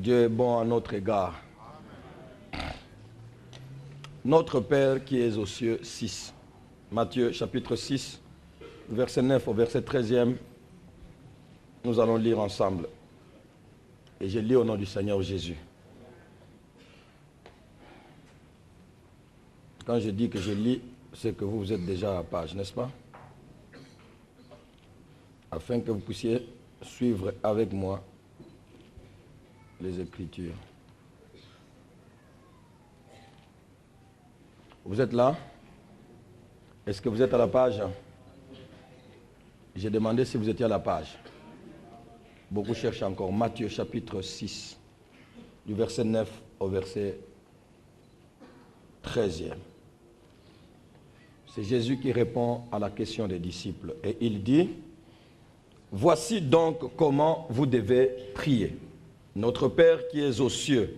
Dieu est bon à notre égard. Notre Père qui es aux cieux, 6. Matthieu chapitre 6, verset 9 au verset 13e. Nous allons lire ensemble. Et je lis au nom du Seigneur Jésus. Quand je dis que je lis, c'est que vous êtes déjà à la page, n'est-ce pas? Afin que vous puissiez suivre avec moi les Écritures. Vous êtes là? Est-ce que vous êtes à la page? J'ai demandé si vous étiez à la page. Beaucoup cherchent encore. Matthieu chapitre 6, du verset 9 au verset 13e. C'est Jésus qui répond à la question des disciples. Et il dit, « Voici donc comment vous devez prier. Notre Père qui es aux cieux,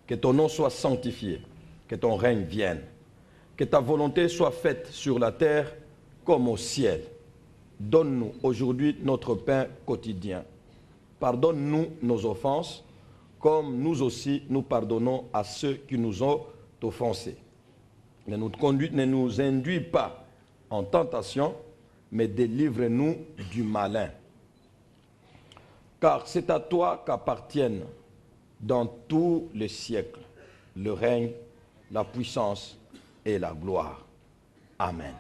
que ton nom soit sanctifié, que ton règne vienne. Que ta volonté soit faite sur la terre comme au ciel. Donne-nous aujourd'hui notre pain quotidien. Pardonne-nous nos offenses, comme nous aussi nous pardonnons à ceux qui nous ont offensés. Ne nous induis pas en tentation, mais délivre-nous du malin. Car c'est à toi qu'appartiennent dans tous les siècles le règne, la puissance et la gloire. Amen.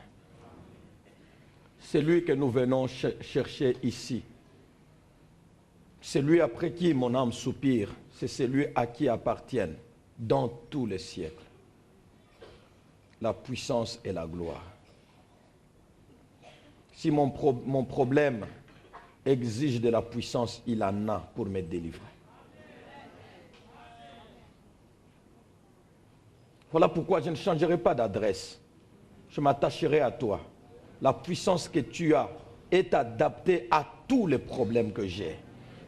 C'est lui que nous venons chercher ici. C'est lui après qui mon âme soupire. C'est celui à qui appartiennent dans tous les siècles la puissance et la gloire. Si mon problème exige de la puissance, il en a pour me délivrer. Voilà pourquoi je ne changerai pas d'adresse. Je m'attacherai à toi. La puissance que tu as est adaptée à tous les problèmes que j'ai.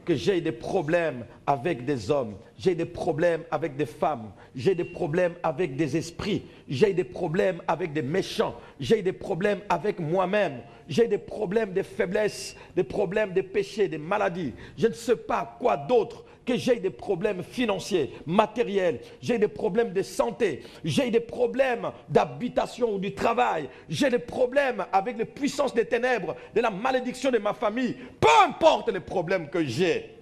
Que j'ai des problèmes avec des hommes, j'ai des problèmes avec des femmes, j'ai des problèmes avec des esprits, j'ai des problèmes avec des méchants, j'ai des problèmes avec moi-même, j'ai des problèmes de faiblesse, des problèmes de péché, des maladies. Je ne sais pas quoi d'autre, que j'ai des problèmes financiers, matériels, j'ai des problèmes de santé, j'ai des problèmes d'habitation ou du travail, j'ai des problèmes avec les puissances des ténèbres, de la malédiction de ma famille. Peu importe les problèmes que j'ai,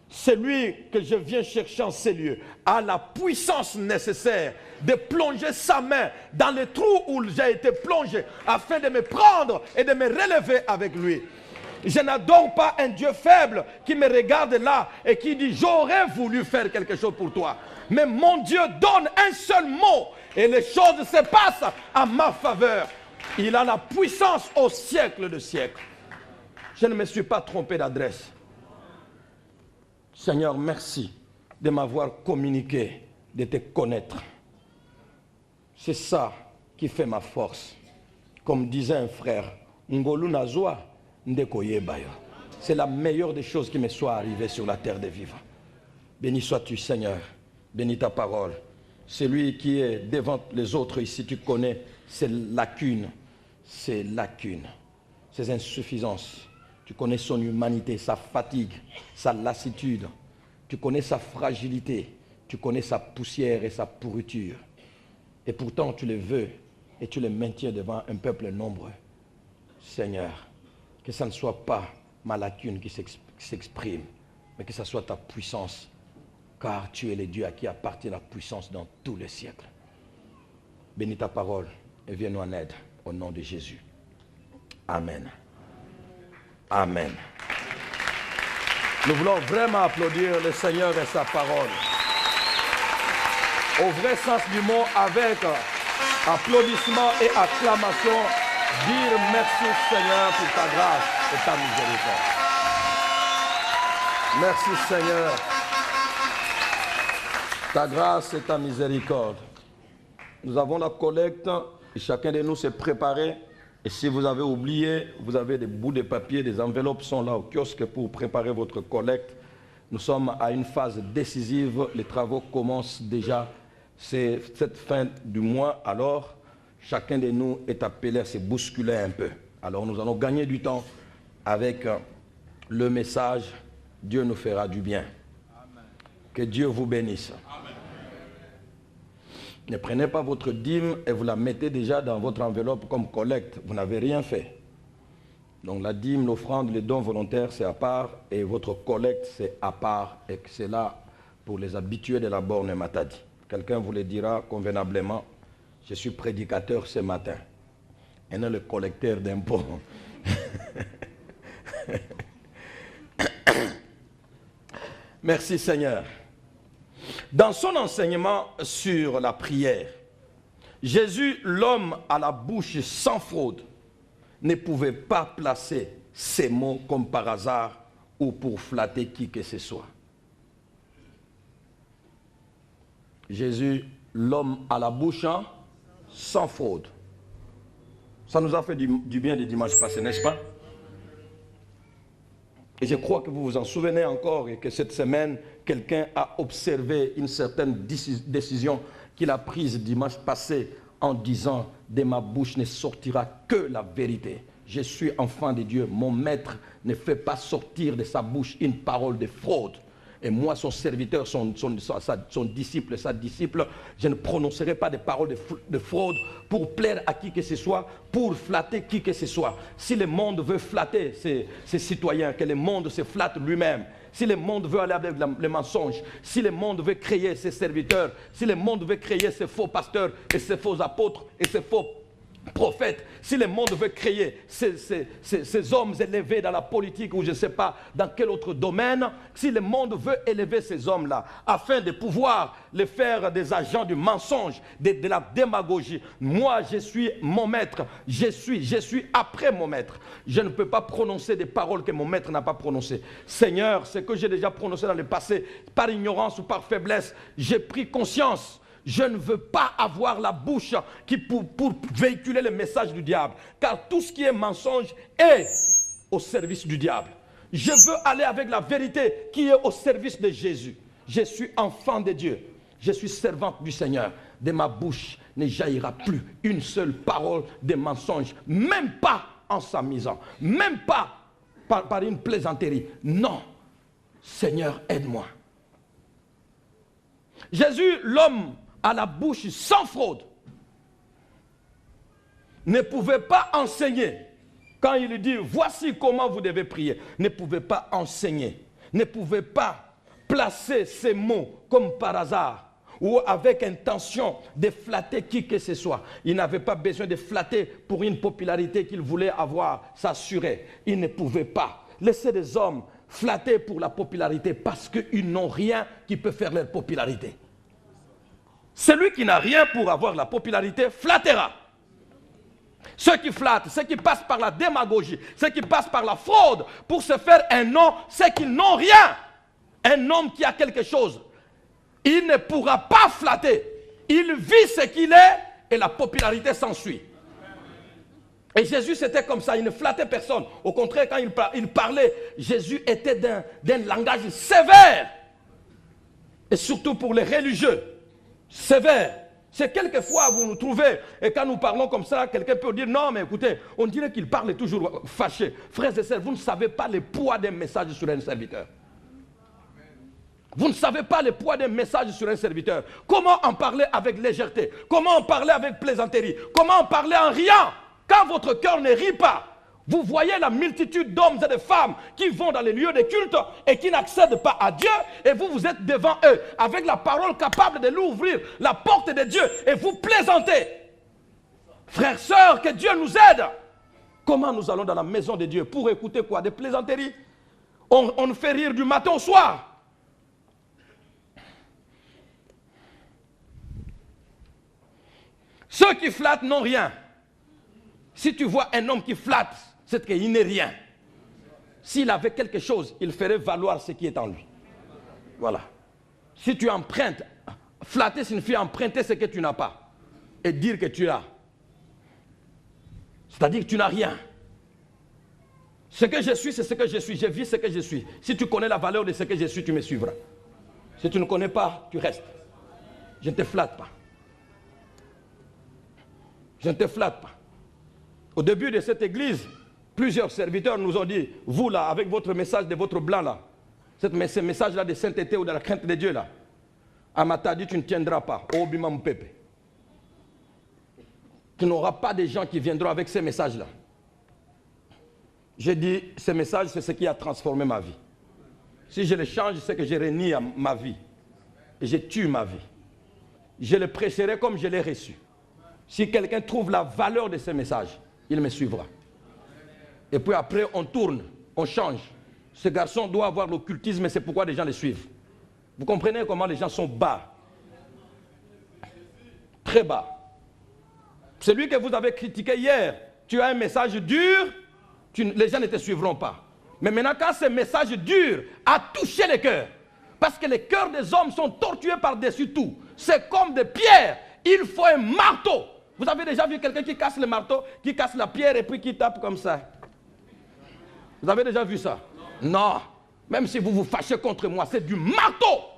celui que je viens chercher en ces lieux a la puissance nécessaire de plonger sa main dans le trou où j'ai été plongé afin de me prendre et de me relever avec lui. Je n'adore pas un Dieu faible qui me regarde là et qui dit « J'aurais voulu faire quelque chose pour toi. » Mais mon Dieu donne un seul mot et les choses se passent à ma faveur. Il a la puissance au siècle de siècles. Je ne me suis pas trompé d'adresse. Seigneur, merci de m'avoir communiqué, de te connaître. C'est ça qui fait ma force. Comme disait un frère, Ngolu Nazwa. C'est la meilleure des choses qui me soit arrivée sur la terre des vivants. Béni sois-tu, Seigneur. Bénis ta parole. Celui qui est devant les autres ici, tu connais ses lacunes, ses insuffisances. Tu connais son humanité, sa fatigue, sa lassitude. Tu connais sa fragilité. Tu connais sa poussière et sa pourriture. Et pourtant, tu les veux et tu les maintiens devant un peuple nombreux. Seigneur, que ça ne soit pas ma lacune qui s'exprime, mais que ça soit ta puissance, car tu es le Dieu à qui appartient la puissance dans tous les siècles. Bénis ta parole et viens nous en aide au nom de Jésus. Amen. Amen. Nous voulons vraiment applaudir le Seigneur et sa parole. Au vrai sens du mot, avec applaudissement et acclamation, dire merci Seigneur pour ta grâce et ta miséricorde. Merci Seigneur. Ta grâce et ta miséricorde. Nous avons la collecte et chacun de nous s'est préparé. Et si vous avez oublié, vous avez des bouts de papier, des enveloppes sont là au kiosque pour préparer votre collecte. Nous sommes à une phase décisive. Les travaux commencent déjà. C'est cette fin du mois. Alors, chacun de nous est appelé à se bousculer un peu. Alors nous allons gagner du temps avec le message « Dieu nous fera du bien ». Que Dieu vous bénisse. Amen. Ne prenez pas votre dîme et vous la mettez déjà dans votre enveloppe comme collecte. Vous n'avez rien fait. Donc la dîme, l'offrande, les dons volontaires, c'est à part. Et votre collecte, c'est à part. Et c'est là pour les habitués de la borne Matadi. Quelqu'un vous le dira convenablement. Je suis prédicateur ce matin. Et non le collecteur d'impôts. Merci Seigneur. Dans son enseignement sur la prière, Jésus, l'homme à la bouche sans fraude, ne pouvait pas placer ces mots comme par hasard ou pour flatter qui que ce soit. Jésus, l'homme à la bouche sans fraude. Ça nous a fait du bien le dimanche passé, n'est-ce pas? Et je crois que vous vous en souvenez encore et que cette semaine, quelqu'un a observé une certaine décision qu'il a prise dimanche passé en disant « De ma bouche ne sortira que la vérité. Je suis enfant de Dieu. Mon maître ne fait pas sortir de sa bouche une parole de fraude. Et moi, son serviteur, son disciple, sa disciple, je ne prononcerai pas de paroles de fraude pour plaire à qui que ce soit, pour flatter qui que ce soit. Si le monde veut flatter ses citoyens, que le monde se flatte lui-même. Si le monde veut aller avec le mensonge, si le monde veut créer ses serviteurs, si le monde veut créer ses faux pasteurs et ses faux apôtres et ses faux prophètes, si le monde veut créer ces hommes élevés dans la politique ou je ne sais pas dans quel autre domaine, si le monde veut élever ces hommes-là afin de pouvoir les faire des agents du mensonge, de la démagogie, moi je suis mon maître, je suis après mon maître. Je ne peux pas prononcer des paroles que mon maître n'a pas prononcées. Seigneur, ce que j'ai déjà prononcé dans le passé, par ignorance ou par faiblesse, j'ai pris conscience. Je ne veux pas avoir la bouche pour véhiculer le message du diable. Car tout ce qui est mensonge est au service du diable. Je veux aller avec la vérité qui est au service de Jésus. Je suis enfant de Dieu. Je suis servante du Seigneur. De ma bouche ne jaillira plus une seule parole de mensonge. Même pas en s'amusant. Même pas par une plaisanterie. Non. Seigneur, aide-moi. Jésus, l'homme à la bouche sans fraude, ne pouvait pas enseigner. Quand il dit, voici comment vous devez prier, ne pouvait pas enseigner, ne pouvait pas placer ces mots comme par hasard ou avec intention de flatter qui que ce soit. Il n'avait pas besoin de flatter pour une popularité qu'il voulait avoir, s'assurer. Il ne pouvait pas laisser des hommes flatter pour la popularité parce qu'ils n'ont rien qui peut faire leur popularité. Celui qui n'a rien pour avoir la popularité flattera. Ceux qui flattent, ceux qui passent par la démagogie, ceux qui passent par la fraude pour se faire un nom, c'est qu'ils n'ont rien. Un homme qui a quelque chose, il ne pourra pas flatter. Il vit ce qu'il est et la popularité s'ensuit. Et Jésus, c'était comme ça, il ne flattait personne. Au contraire, quand il parlait, Jésus était d'un langage sévère. Et surtout pour les religieux. Sévère. C'est quelquefois vous nous trouvez, et quand nous parlons comme ça, quelqu'un peut dire, non mais écoutez, on dirait qu'il parle toujours fâché. Frères et sœurs, vous ne savez pas le poids d'un message sur un serviteur. Vous ne savez pas le poids d'un message sur un serviteur. Comment en parler avec légèreté? Comment en parler avec plaisanterie? Comment en parler en riant? Quand votre cœur ne rit pas, vous voyez la multitude d'hommes et de femmes qui vont dans les lieux de culte et qui n'accèdent pas à Dieu, et vous êtes devant eux avec la parole capable de l'ouvrir, la porte de Dieu, et vous plaisantez. Frères, sœurs, que Dieu nous aide. Comment nous allons dans la maison de Dieu pour écouter quoi? Des plaisanteries? On nous fait rire du matin au soir. Ceux qui flattent n'ont rien. Si tu vois un homme qui flatte, c'est qu'il n'est rien. S'il avait quelque chose, il ferait valoir ce qui est en lui. Voilà. Si tu empruntes, flatter signifie emprunter ce que tu n'as pas et dire que tu as. C'est-à-dire que tu n'as rien. Ce que je suis, c'est ce que je suis. Je vis ce que je suis. Si tu connais la valeur de ce que je suis, tu me suivras. Si tu ne connais pas, tu restes. Je ne te flatte pas. Je ne te flatte pas. Au début de cette église, plusieurs serviteurs nous ont dit, vous là, avec votre message de votre blanc là, Ces messages-là de sainteté ou de la crainte de Dieu, là, Amata dit, tu ne tiendras pas. Oh, Bima Mpepe. Tu n'auras pas de gens qui viendront avec ces messages-là. J'ai dit, ces messages, c'est ce qui a transformé ma vie. Si je les change, c'est que je renie ma vie. Et je tue ma vie. Je le prêcherai comme je l'ai reçu. Si quelqu'un trouve la valeur de ces messages, il me suivra. Et puis après, on tourne, on change. Ce garçon doit avoir l'occultisme et c'est pourquoi les gens le suivent. Vous comprenez comment les gens sont bas. Très bas. Celui que vous avez critiqué hier, tu as un message dur, les gens ne te suivront pas. Mais maintenant, quand ce message dur a touché les cœurs, parce que les cœurs des hommes sont tortués par-dessus tout, c'est comme des pierres, il faut un marteau. Vous avez déjà vu quelqu'un qui casse le marteau, qui casse la pierre et puis qui tape comme ça? Vous avez déjà vu ça? Non. Même si vous vous fâchez contre moi, c'est du marteau.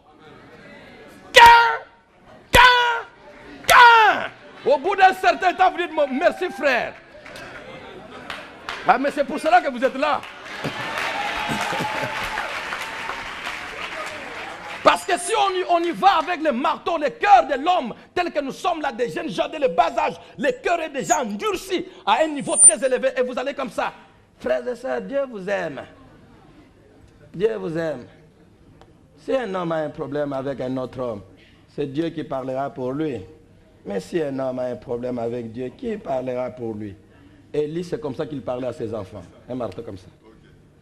Au bout d'un certain temps, vous dites merci frère. Ah, mais c'est pour cela que vous êtes là. Parce que si on y va avec le marteau, le cœur de l'homme, tel que nous sommes là, des jeunes gens dès le bas âge, le cœur est déjà endurci à un niveau très élevé et vous allez comme ça. Frères et sœurs, Dieu vous aime. Dieu vous aime. Si un homme a un problème avec un autre homme, c'est Dieu qui parlera pour lui. Mais si un homme a un problème avec Dieu, qui parlera pour lui? Élie, c'est comme ça qu'il parlait à ses enfants. Un marteau comme ça.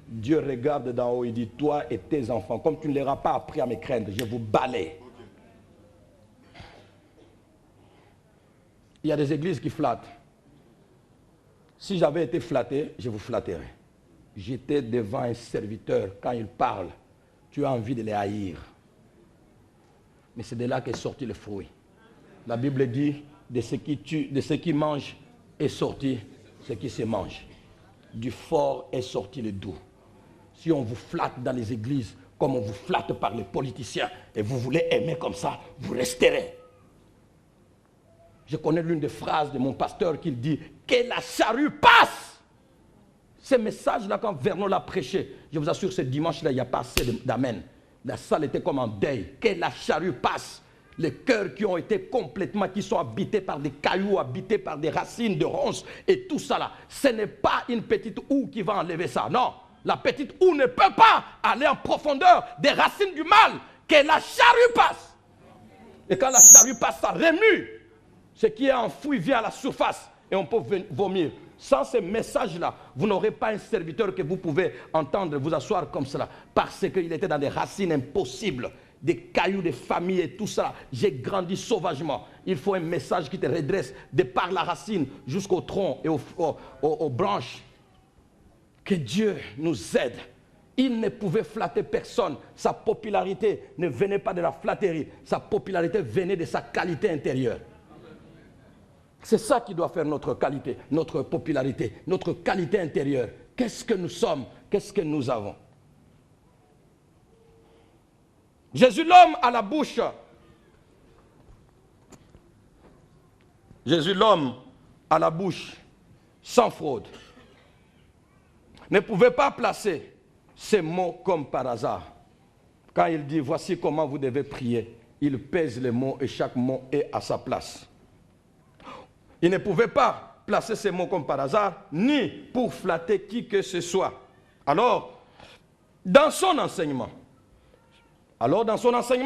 Dieu regarde d'en haut, il dit, toi et tes enfants, comme tu ne leur as pas appris à me craindre, je vous balaie. Il y a des églises qui flattent. Si j'avais été flatté, je vous flatterais. J'étais devant un serviteur, quand il parle, tu as envie de les haïr. Mais c'est de là qu'est sorti le fruit. La Bible dit, de ce qui mange est sorti ce qui se mange. Du fort est sorti le doux. Si on vous flatte dans les églises, comme on vous flatte par les politiciens, et vous voulez aimer comme ça, vous resterez. Je connais l'une des phrases de mon pasteur qui dit « Que la charrue passe !» Ces messages-là, quand Vernon l'a prêché, je vous assure, ce dimanche-là, il n'y a pas assez d'amen. La salle était comme en deuil. « Que la charrue passe !» Les cœurs qui ont été complètement, qui sont habités par des cailloux, habités par des racines de ronces et tout ça là. Ce n'est pas une petite houe qui va enlever ça. Non, la petite houe ne peut pas aller en profondeur des racines du mal. Que la charrue passe. Et quand la charrue passe, ça remue. Ce qui est enfoui vient à la surface et on peut vomir. Sans ces messages-là, vous n'aurez pas un serviteur que vous pouvez entendre vous asseoir comme cela. Parce qu'il était dans des racines impossibles. Des cailloux de famille et tout ça. J'ai grandi sauvagement. Il faut un message qui te redresse de par la racine jusqu'au tronc et aux branches. Que Dieu nous aide. Il ne pouvait flatter personne. Sa popularité ne venait pas de la flatterie. Sa popularité venait de sa qualité intérieure. C'est ça qui doit faire notre qualité, notre popularité, notre qualité intérieure. Qu'est-ce que nous sommes? Qu'est-ce que nous avons? Jésus l'homme à la bouche. Jésus l'homme à la bouche, sans fraude. Ne pouvait pas placer ces mots comme par hasard. Quand il dit, voici comment vous devez prier, il pèse les mots et chaque mot est à sa place. Il ne pouvait pas placer ces mots comme par hasard, ni pour flatter qui que ce soit. Alors, dans son enseignement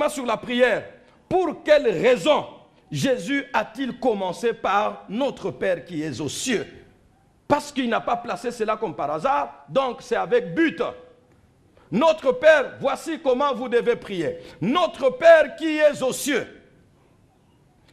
sur la prière, pour quelle raison Jésus a-t-il commencé par notre Père qui est aux cieux? Parce qu'il n'a pas placé cela comme par hasard, donc c'est avec but. Notre Père, voici comment vous devez prier. Notre Père qui est aux cieux.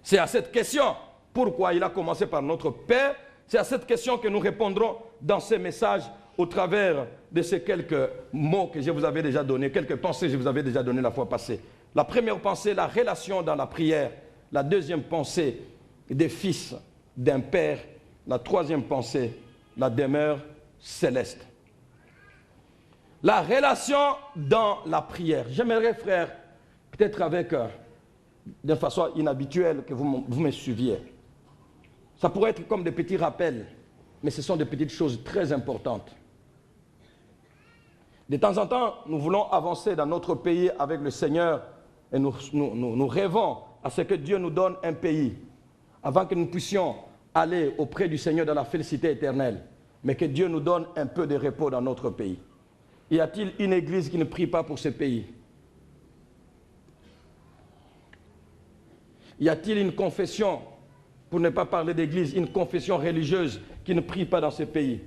C'est à cette question, pourquoi il a commencé par notre Père, c'est à cette question que nous répondrons dans ces messages au travers de ces quelques mots que je vous avais déjà donnés, quelques pensées que je vous avais déjà données la fois passée. La première pensée, la relation dans la prière. La deuxième pensée, des fils d'un père. La troisième pensée, la demeure céleste. La relation dans la prière. J'aimerais, frère, peut-être avec, d'une façon inhabituelle, que vous me suiviez. Ça pourrait être comme des petits rappels, mais ce sont des petites choses très importantes. De temps en temps, nous voulons avancer dans notre pays avec le Seigneur et nous rêvons à ce que Dieu nous donne un pays avant que nous puissions aller auprès du Seigneur dans la félicité éternelle. Mais que Dieu nous donne un peu de repos dans notre pays. Y a-t-il une église qui ne prie pas pour ce pays? Y a-t-il une confession, pour ne pas parler d'église, une confession religieuse qui ne prie pas dans ce pays?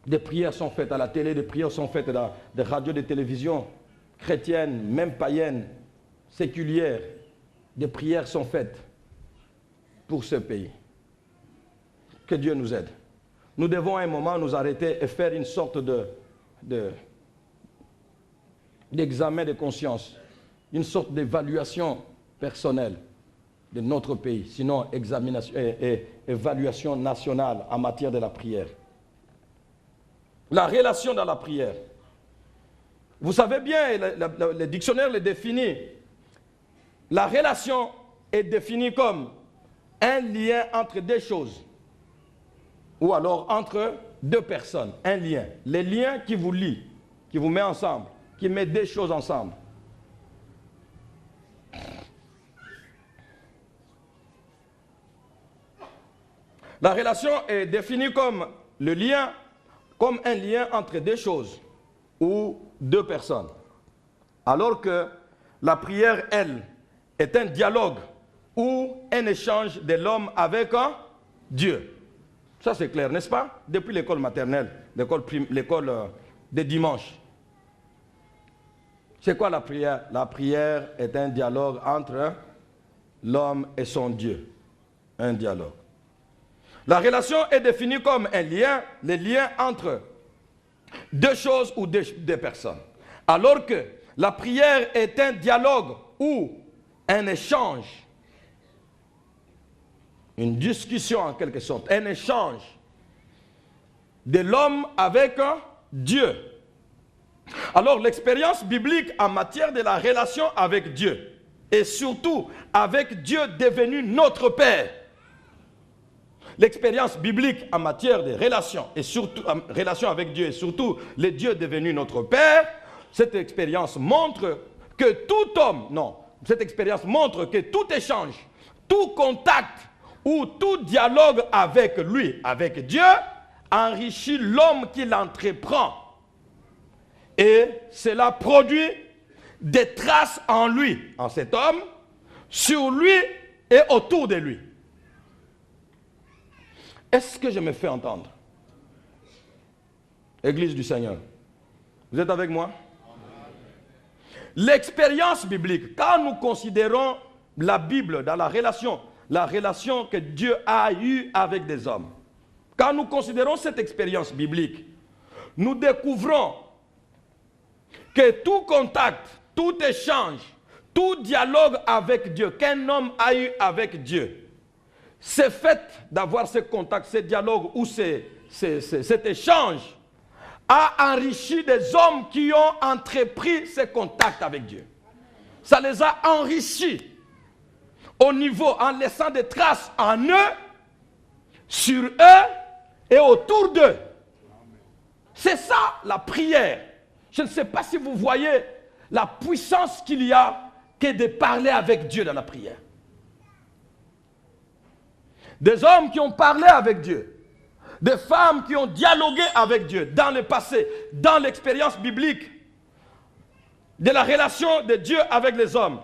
Des prières sont faites à la télé, des prières sont faites dans des radios, des télévisions chrétiennes, même païennes, séculières. Des prières sont faites pour ce pays. Que Dieu nous aide. Nous devons à un moment nous arrêter et faire une sorte d'examen de conscience, une sorte d'évaluation personnelle de notre pays, sinon examination et évaluation nationale en matière de la prière. La relation dans la prière. Vous savez bien, le dictionnaire le définit. La relation est définie comme un lien entre deux choses, ou alors entre deux personnes, un lien. Les liens qui vous lient, qui vous met ensemble, qui met deux choses ensemble. La relation est définie comme le lien, comme un lien entre deux choses ou deux personnes. Alors que la prière, elle, est un dialogue ou un échange de l'homme avec Dieu. Ça c'est clair, n'est-ce pas? Depuis l'école maternelle, l'école de dimanche. C'est quoi la prière? La prière est un dialogue entre l'homme et son Dieu. Un dialogue. La relation est définie comme un lien, le lien entre deux choses ou deux personnes. Alors que la prière est un dialogue ou un échange, une discussion en quelque sorte, un échange de l'homme avec Dieu. Alors l'expérience biblique en matière de la relation avec Dieu, et surtout avec Dieu devenu notre Père, l'expérience biblique en matière de relations, et surtout en relation avec Dieu, et surtout le Dieu devenu notre Père, cette expérience montre que tout homme, cette expérience montre que tout échange, tout contact ou tout dialogue avec lui, avec Dieu, enrichit l'homme qui l'entreprend. Et cela produit des traces en lui, en cet homme, sur lui et autour de lui. Est-ce que je me fais entendre? Église du Seigneur, vous êtes avec moi? L'expérience biblique, quand nous considérons la Bible dans la relation que Dieu a eue avec des hommes, quand nous considérons cette expérience biblique, nous découvrons que tout contact, tout échange, tout dialogue avec Dieu, qu'un homme a eu avec Dieu, c'est fait d'avoir ce contact, ce dialogue ou cet échange a enrichi des hommes qui ont entrepris ce contact avec Dieu. Ça les a enrichis au niveau, en laissant des traces en eux, sur eux et autour d'eux. C'est ça la prière. Je ne sais pas si vous voyez la puissance qu'il y a que de parler avec Dieu dans la prière. Des hommes qui ont parlé avec Dieu. Des femmes qui ont dialogué avec Dieu dans le passé, dans l'expérience biblique de la relation de Dieu avec les hommes.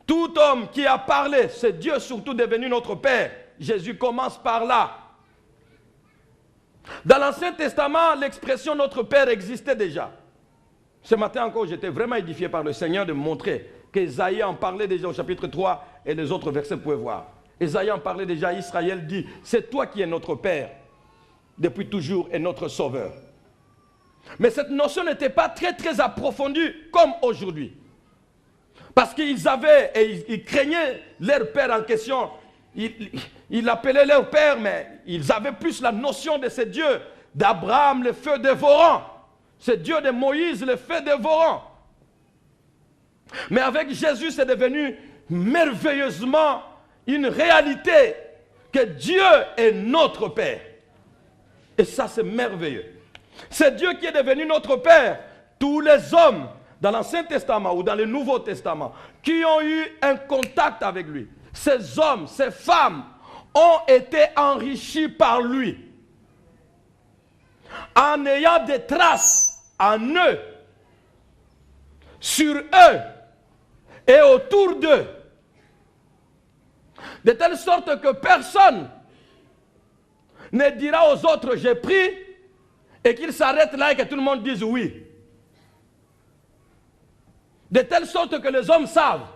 Tout homme qui a parlé, c'est Dieu surtout devenu notre Père. Jésus commence par là. Dans l'Ancien Testament, l'expression notre Père existait déjà. Ce matin encore, j'étais vraiment édifié par le Seigneur de me montrer qu'Ésaïe en parlait déjà au chapitre 3 et les autres versets, vous pouvez voir. Ésaïe en parlait déjà, Israël dit, c'est toi qui es notre Père, depuis toujours, et notre Sauveur. Mais cette notion n'était pas très approfondie comme aujourd'hui. Parce qu'ils avaient, et ils craignaient leur Père en question, ils appelaient leur Père, mais ils avaient plus la notion de ce Dieu, d'Abraham, le feu dévorant, ce Dieu de Moïse, le feu dévorant. Mais avec Jésus, c'est devenu merveilleusement une réalité que Dieu est notre Père. Et ça, c'est merveilleux. C'est Dieu qui est devenu notre Père. Tous les hommes dans l'Ancien Testament ou dans le Nouveau Testament qui ont eu un contact avec lui, ces hommes, ces femmes ont été enrichis par lui en ayant des traces en eux, sur eux et autour d'eux, de telle sorte que personne ne dira aux autres j'ai pris et qu'ils s'arrêtent là et que tout le monde dise oui. De telle sorte que les hommes savent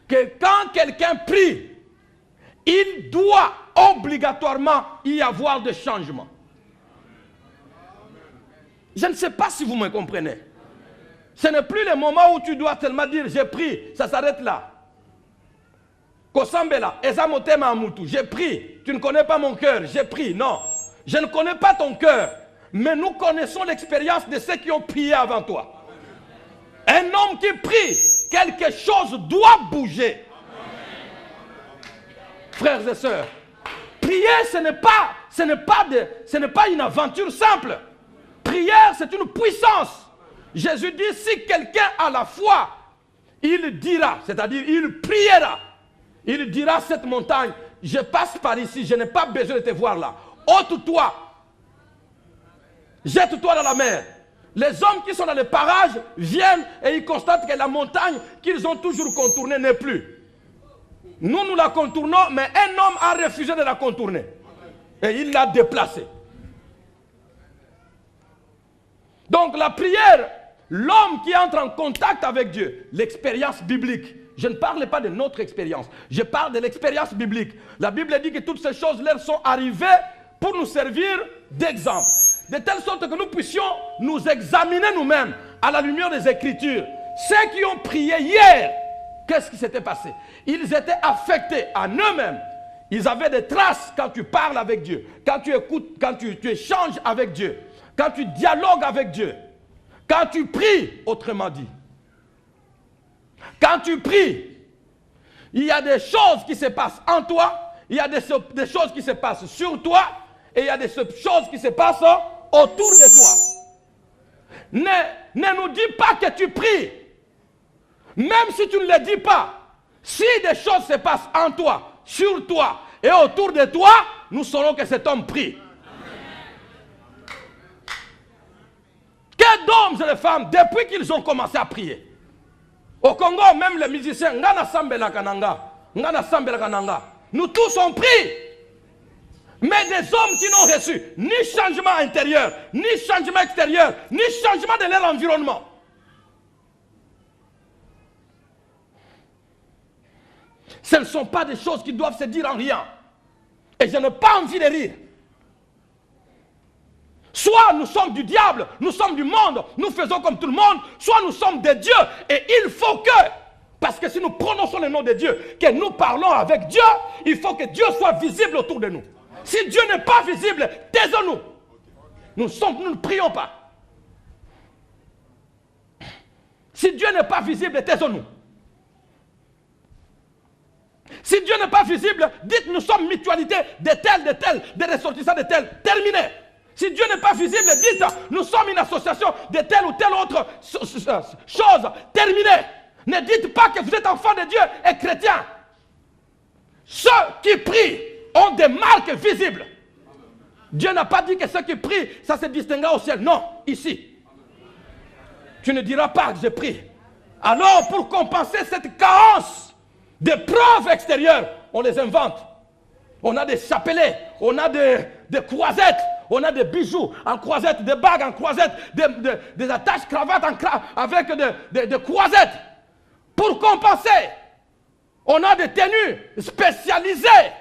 que quand quelqu'un prie, il doit obligatoirement y avoir des changements. Je ne sais pas si vous me comprenez. Ce n'est plus le moment où tu dois tellement dire j'ai pris, ça s'arrête là. Kosambela, Ezamotema Amutu, j'ai pris, tu ne connais pas mon cœur, j'ai pris. Non, je ne connais pas ton cœur, mais nous connaissons l'expérience de ceux qui ont prié avant toi. Un homme qui prie, quelque chose doit bouger. Frères et sœurs, prier, ce n'est pas une aventure simple. Prière, c'est une puissance. Jésus dit, si quelqu'un a la foi, il dira, c'est-à-dire il priera. Il dira à cette montagne, je passe par ici, je n'ai pas besoin de te voir là. Ôte-toi, jette-toi dans la mer. Les hommes qui sont dans les parages viennent et ils constatent que la montagne qu'ils ont toujours contournée n'est plus. Nous la contournons, mais un homme a refusé de la contourner. Et il l'a déplacée. Donc la prière, l'homme qui entre en contact avec Dieu, l'expérience biblique. Je ne parle pas de notre expérience, je parle de l'expérience biblique. La Bible dit que toutes ces choses leur sont arrivées pour nous servir d'exemple. De telle sorte que nous puissions nous examiner nous-mêmes à la lumière des Écritures. Ceux qui ont prié hier, qu'est-ce qui s'était passé? Ils étaient affectés en eux-mêmes. Ils avaient des traces quand tu parles avec Dieu, quand tu écoutes, quand tu échanges avec Dieu, quand tu dialogues avec Dieu, quand tu pries, autrement dit. Quand tu pries, il y a des choses qui se passent en toi, il y a des choses qui se passent sur toi, et il y a des choses qui se passent autour de toi. Ne nous dis pas que tu pries. Même si tu ne le dis pas, si des choses se passent en toi, sur toi et autour de toi, nous saurons que cet homme prie. Que d'hommes et de femmes, depuis qu'ils ont commencé à prier. Au Congo, même les musiciens, nous tous ont pris. Mais des hommes qui n'ont reçu ni changement intérieur, ni changement extérieur, ni changement de leur environnement. Ce ne sont pas des choses qui doivent se dire en rien. Et je n'ai pas envie de rire. Soit nous sommes du diable, nous sommes du monde, nous faisons comme tout le monde, soit nous sommes des dieux. Et il faut que, parce que si nous prononçons le nom de Dieu, que nous parlons avec Dieu, il faut que Dieu soit visible autour de nous. Si Dieu n'est pas visible, taisons-nous. Nous ne prions pas. Si Dieu n'est pas visible, taisons-nous. Si Dieu n'est pas visible, dites nous sommes mutualité de tel, des ressortissants de tel. Terminé. Si Dieu n'est pas visible, dites nous sommes une association de telle ou telle autre chose. Terminé. Ne dites pas que vous êtes enfant de Dieu et chrétien. Ceux qui prient ont des marques visibles. Dieu n'a pas dit que ceux qui prient, ça se distinguera au ciel. Non, ici. Tu ne diras pas que je prie. Alors, pour compenser cette carence de preuves extérieures, on les invente. On a des chapelets, on a des croisettes, on a des bijoux en croisette, des bagues en croisette, des attaches cravates avec des croisettes. Pour compenser, on a des tenues spécialisées.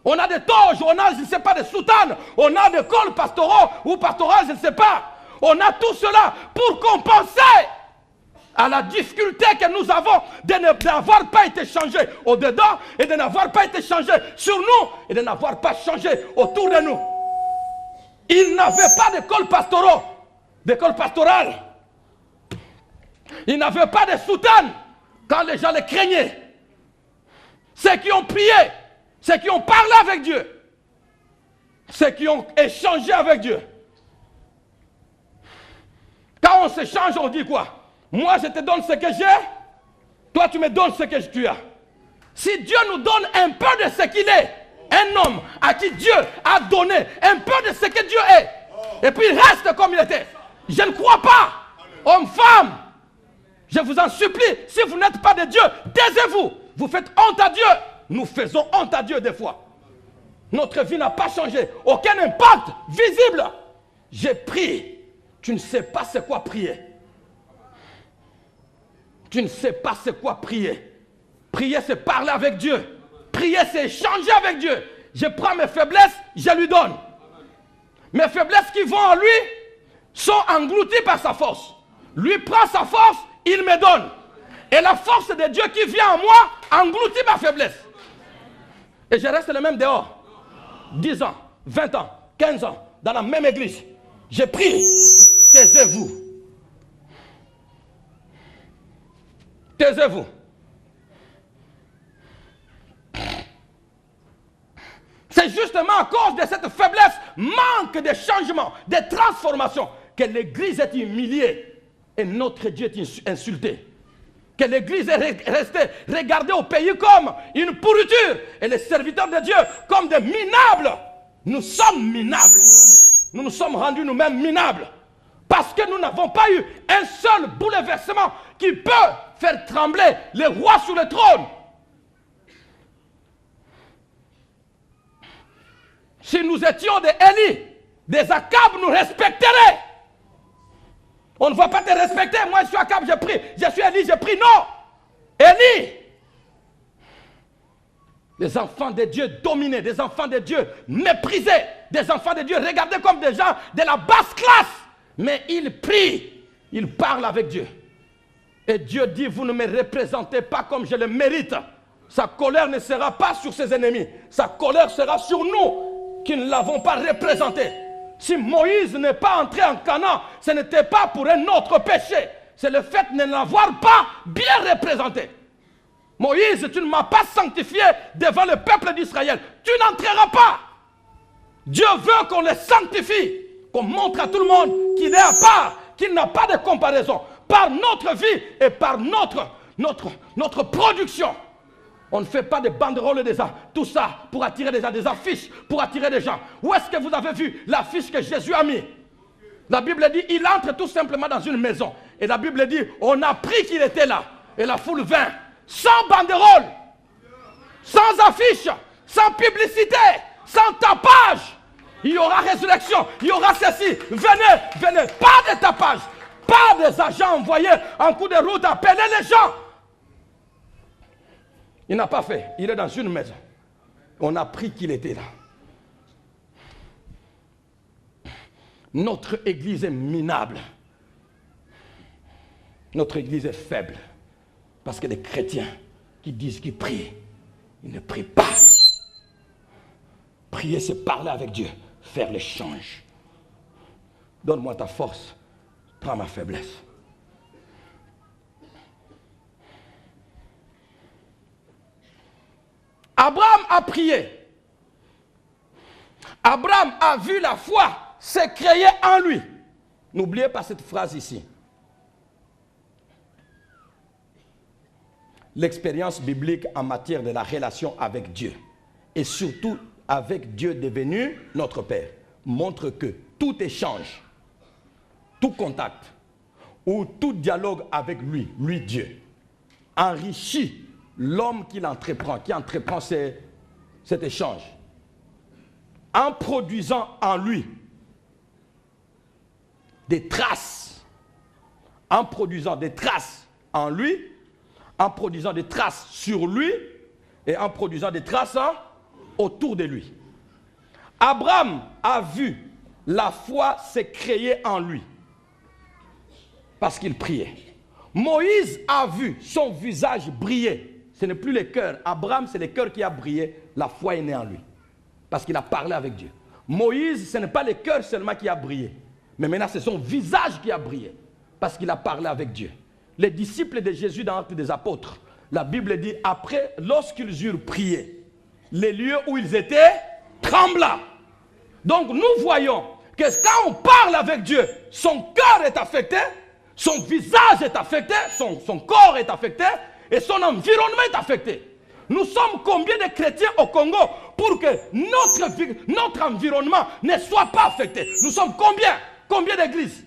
On a des toges, on a, je ne sais pas, des soutanes, on a des cols pastoraux ou pastorales, je ne sais pas. On a tout cela pour compenser à la difficulté que nous avons de n'avoir pas été changé au-dedans et de n'avoir pas été changé sur nous et de n'avoir pas changé autour de nous. Ils n'avaient pas de cols pastoraux, d'école pastorale. Ils n'avaient pas de soutanes quand les gens les craignaient. Ceux qui ont prié, ceux qui ont parlé avec Dieu, ceux qui ont échangé avec Dieu, Quand on s'échange, on dit quoi? Moi, je te donne ce que j'ai, toi, tu me donnes ce que tu as. Si Dieu nous donne un peu de ce qu'il est, un homme à qui Dieu a donné un peu de ce que Dieu est, et puis il reste comme il était, je ne crois pas. Homme, femme, je vous en supplie, si vous n'êtes pas de Dieu, taisez-vous. Vous faites honte à Dieu. Nous faisons honte à Dieu des fois. Notre vie n'a pas changé. Aucun impact visible. J'ai prié. Tu ne sais pas c'est quoi prier. Tu ne sais pas c'est quoi prier. Prier, c'est parler avec Dieu. Prier, c'est échanger avec Dieu. Je prends mes faiblesses, je lui donne. Mes faiblesses qui vont en lui sont englouties par sa force. Lui prend sa force, il me donne. Et la force de Dieu qui vient en moi engloutit ma faiblesse. Et je reste le même dehors. 10 ans, 20 ans, 15 ans, dans la même église. J'ai prié. Taisez-vous. Taisez-vous. C'est justement à cause de cette faiblesse, manque de changement, de transformation, que l'église est humiliée et notre Dieu est insulté. Que l'église est restée regardée au pays comme une pourriture et les serviteurs de Dieu comme des minables. Nous sommes minables. Nous nous sommes rendus nous-mêmes minables parce que nous n'avons pas eu un seul bouleversement qui peut faire trembler les rois sur le trône. Si nous étions des Élie, des Akab, nous respecteraient. On ne va pas te respecter. Moi, je suis Akab, je prie. Je suis Élie, je prie. Non. Élie. Des enfants de Dieu dominés, des enfants de Dieu méprisés, des enfants de Dieu regardés comme des gens de la basse classe. Mais ils prient, ils parlent avec Dieu. Et Dieu dit, vous ne me représentez pas comme je le mérite. Sa colère ne sera pas sur ses ennemis. Sa colère sera sur nous, qui ne l'avons pas représenté. Si Moïse n'est pas entré en Canaan, ce n'était pas pour un autre péché. C'est le fait de ne l'avoir pas bien représenté. Moïse, tu ne m'as pas sanctifié devant le peuple d'Israël. Tu n'entreras pas. Dieu veut qu'on le sanctifie, qu'on montre à tout le monde qu'il est à part, qu'il n'a pas de comparaison. Par notre vie et par notre production. On ne fait pas de banderoles des gens, tout ça pour attirer des gens, des affiches pour attirer des gens. Où est-ce que vous avez vu l'affiche que Jésus a mis? La Bible dit, il entre tout simplement dans une maison. Et la Bible dit, on a appris qu'il était là. Et la foule vint, sans banderole, sans affiche, sans publicité, sans tapage. Il y aura résurrection, il y aura ceci. Venez, venez, pas de tapage, pas des agents envoyés en coup de route appeler les gens. Il n'a pas fait. Il est dans une maison. On a appris qu'il était là. Notre église est minable. Notre église est faible. Parce que les chrétiens qui disent qu'ils prient, ils ne prient pas. Prier, c'est parler avec Dieu. Faire l'échange. Donne-moi ta force. Prends ma faiblesse. Abraham a prié. Abraham a vu la foi se créer en lui. N'oubliez pas cette phrase ici. L'expérience biblique en matière de la relation avec Dieu, et surtout avec Dieu devenu notre Père, montre que tout échange, tout contact, ou tout dialogue avec lui, Dieu, enrichit l'homme qui entreprend cet échange, en produisant en lui des traces, en produisant des traces en lui, en produisant des traces sur lui, et en produisant des traces autour de lui. Abraham a vu la foi se créer en lui, parce qu'il priait. Moïse a vu son visage briller. Ce n'est plus le cœur. Abraham, c'est le cœur qui a brillé. La foi est née en lui. Parce qu'il a parlé avec Dieu. Moïse, ce n'est pas le cœur seulement qui a brillé. Mais maintenant, c'est son visage qui a brillé. Parce qu'il a parlé avec Dieu. Les disciples de Jésus dans l'Acte des Apôtres, la Bible dit, après, lorsqu'ils eurent prié, les lieux où ils étaient trembla. Donc, nous voyons que quand on parle avec Dieu, son cœur est affecté Son visage est affecté, son corps est affecté et son environnement est affecté. Nous sommes combien de chrétiens au Congo pour que notre environnement ne soit pas affecté? Nous sommes combien? Combien d'églises?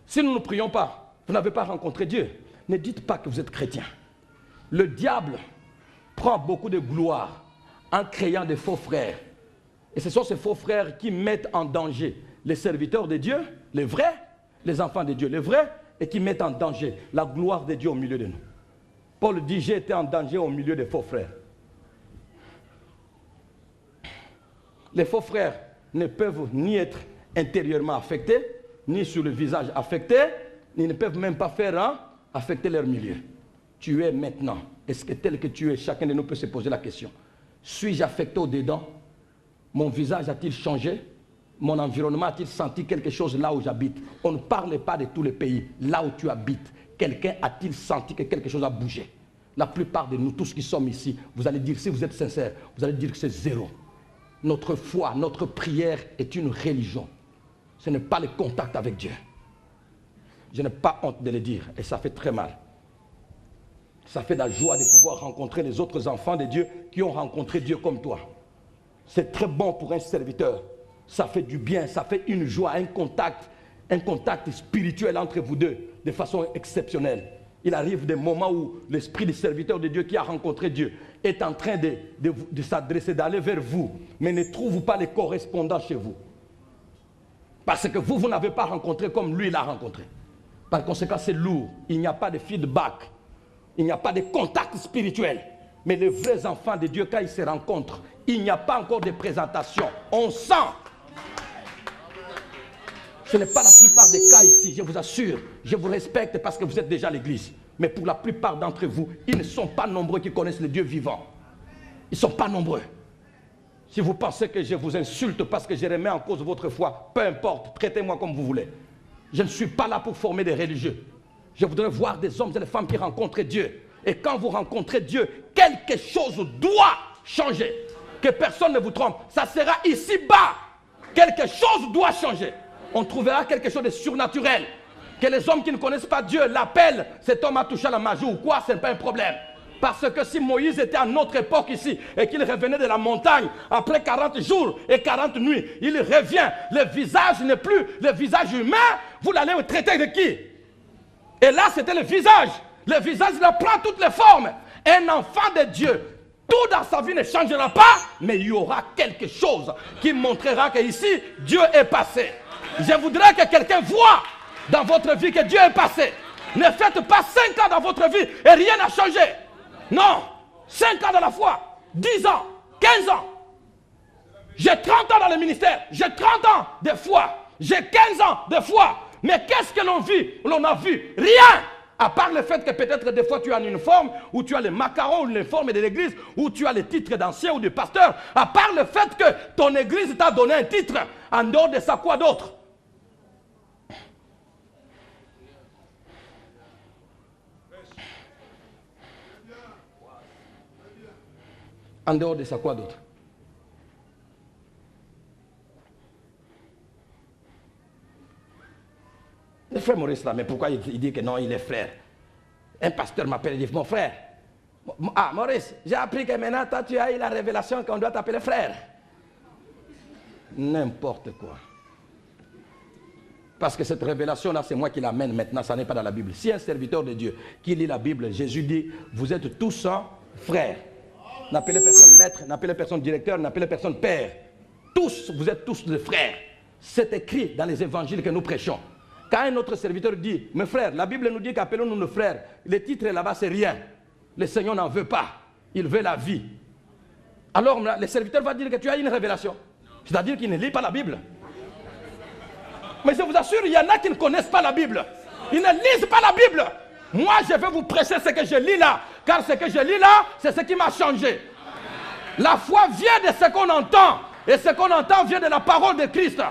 Si nous ne prions pas, vous n'avez pas rencontré Dieu. Ne dites pas que vous êtes chrétien. Le diable prend beaucoup de gloire en créant des faux frères. Et ce sont ces faux frères qui mettent en danger les serviteurs de Dieu, les vrais, les enfants de Dieu, les vrais, et qui mettent en danger la gloire de Dieu au milieu de nous. Paul dit, j'ai été en danger au milieu des faux frères. Les faux frères ne peuvent ni être intérieurement affectés, ni sur le visage affecté, ils ne peuvent même pas faire affecter leur milieu. Tu es maintenant. Est-ce que tel que tu es, chacun de nous peut se poser la question. Suis-je affecté au-dedans? Mon visage a-t-il changé? Mon environnement a-t-il senti quelque chose là où j'habite? On ne parle pas de tous les pays. Là où tu habites, quelqu'un a-t-il senti que quelque chose a bougé? La plupart de nous, tous qui sommes ici, vous allez dire, si vous êtes sincère, vous allez dire que c'est zéro. Notre foi, notre prière est une religion. Ce n'est pas le contact avec Dieu. Je n'ai pas honte de le dire et ça fait très mal. Ça fait la joie de pouvoir rencontrer les autres enfants de Dieu qui ont rencontré Dieu comme toi. C'est très bon pour un serviteur. Ça fait du bien, ça fait une joie, un contact spirituel entre vous deux de façon exceptionnelle. Il arrive des moments où l'esprit du serviteur de Dieu qui a rencontré Dieu est en train de s'adresser, d'aller vers vous, mais ne trouve pas les correspondants chez vous. Parce que vous n'avez pas rencontré comme lui l'a rencontré. Par conséquent, c'est lourd. Il n'y a pas de feedback. Il n'y a pas de contact spirituel. Mais les vrais enfants de Dieu, quand ils se rencontrent, il n'y a pas encore de présentation. On sent. Ce n'est pas la plupart des cas ici, je vous assure. Je vous respecte parce que vous êtes déjà à l'église. Mais pour la plupart d'entre vous, ils ne sont pas nombreux qui connaissent le Dieu vivant. Ils ne sont pas nombreux. Si vous pensez que je vous insulte parce que je remets en cause votre foi, peu importe, traitez-moi comme vous voulez. Je ne suis pas là pour former des religieux. Je voudrais voir des hommes et des femmes qui rencontrent Dieu. Et quand vous rencontrez Dieu, quelque chose doit changer. Que personne ne vous trompe. Ça sera ici-bas. Quelque chose doit changer. On trouvera quelque chose de surnaturel. Que les hommes qui ne connaissent pas Dieu l'appellent, cet homme a touché à la magie ou quoi, ce n'est pas un problème. Parce que si Moïse était à notre époque ici et qu'il revenait de la montagne après 40 jours et 40 nuits, il revient, le visage n'est plus le visage humain, vous l'allez traiter de qui? Et là c'était le visage. Le visage il prend toutes les formes. Un enfant de Dieu, tout dans sa vie ne changera pas, mais il y aura quelque chose qui montrera qu'ici Dieu est passé. Je voudrais que quelqu'un voie dans votre vie que Dieu est passé. Ne faites pas 5 ans dans votre vie et rien n'a changé. Non, 5 ans dans la foi, 10 ans, 15 ans. J'ai 30 ans dans le ministère, j'ai 30 ans de foi, j'ai 15 ans de foi. Mais qu'est-ce que l'on vit? L'on a vu rien. À part le fait que peut-être des fois tu as un uniforme, ou tu as les macarons, ou l'uniforme de l'église, ou tu as les titres d'ancien ou de pasteur. À part le fait que ton église t'a donné un titre, en dehors de ça, quoi d'autre? En dehors de ça, quoi d'autre? Le frère Maurice là, mais pourquoi il dit que non, il est frère? Un pasteur m'appelle et dit, mon frère, ah Maurice, j'ai appris que maintenant toi tu as eu la révélation qu'on doit t'appeler frère. N'importe quoi. Parce que cette révélation-là, c'est moi qui l'amène maintenant, ça n'est pas dans la Bible. Si un serviteur de Dieu qui lit la Bible, Jésus dit, vous êtes tous frères. N'appelez personne maître, n'appelez personne directeur, n'appelez personne père. Tous, vous êtes tous des frères. C'est écrit dans les évangiles que nous prêchons. Quand un autre serviteur dit, mes frères, la Bible nous dit qu'appelons-nous nos frères. Le titre là-bas, c'est rien. Le Seigneur n'en veut pas. Il veut la vie. Alors, le serviteur va dire que tu as une révélation. C'est-à-dire qu'il ne lit pas la Bible. Mais je vous assure, il y en a qui ne connaissent pas la Bible. Ils ne lisent pas la Bible. Moi, je vais vous prêcher ce que je lis là. Car ce que je lis là, c'est ce qui m'a changé. La foi vient de ce qu'on entend. Et ce qu'on entend vient de la parole de Christ.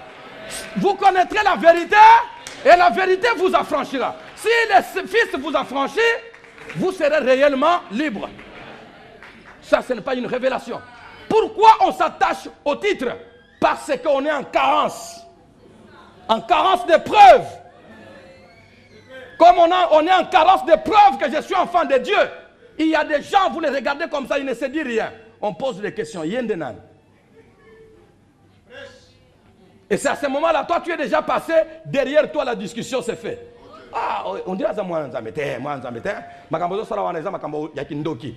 Vous connaîtrez la vérité et la vérité vous affranchira. Si le Fils vous affranchit, vous serez réellement libre. Ça, ce n'est pas une révélation. Pourquoi on s'attache au titre? Parce qu'on est en carence. En carence de preuves. Comme on est en carence de preuves que je suis enfant de Dieu. Il y a des gens, vous les regardez comme ça, ils ne se disent rien. On pose des questions. Yendenan. Et c'est à ce moment-là, toi tu es déjà passé, derrière toi la discussion s'est faite. Ah, on dit à ça, moi, makambo sala wana makambo ya kindoki.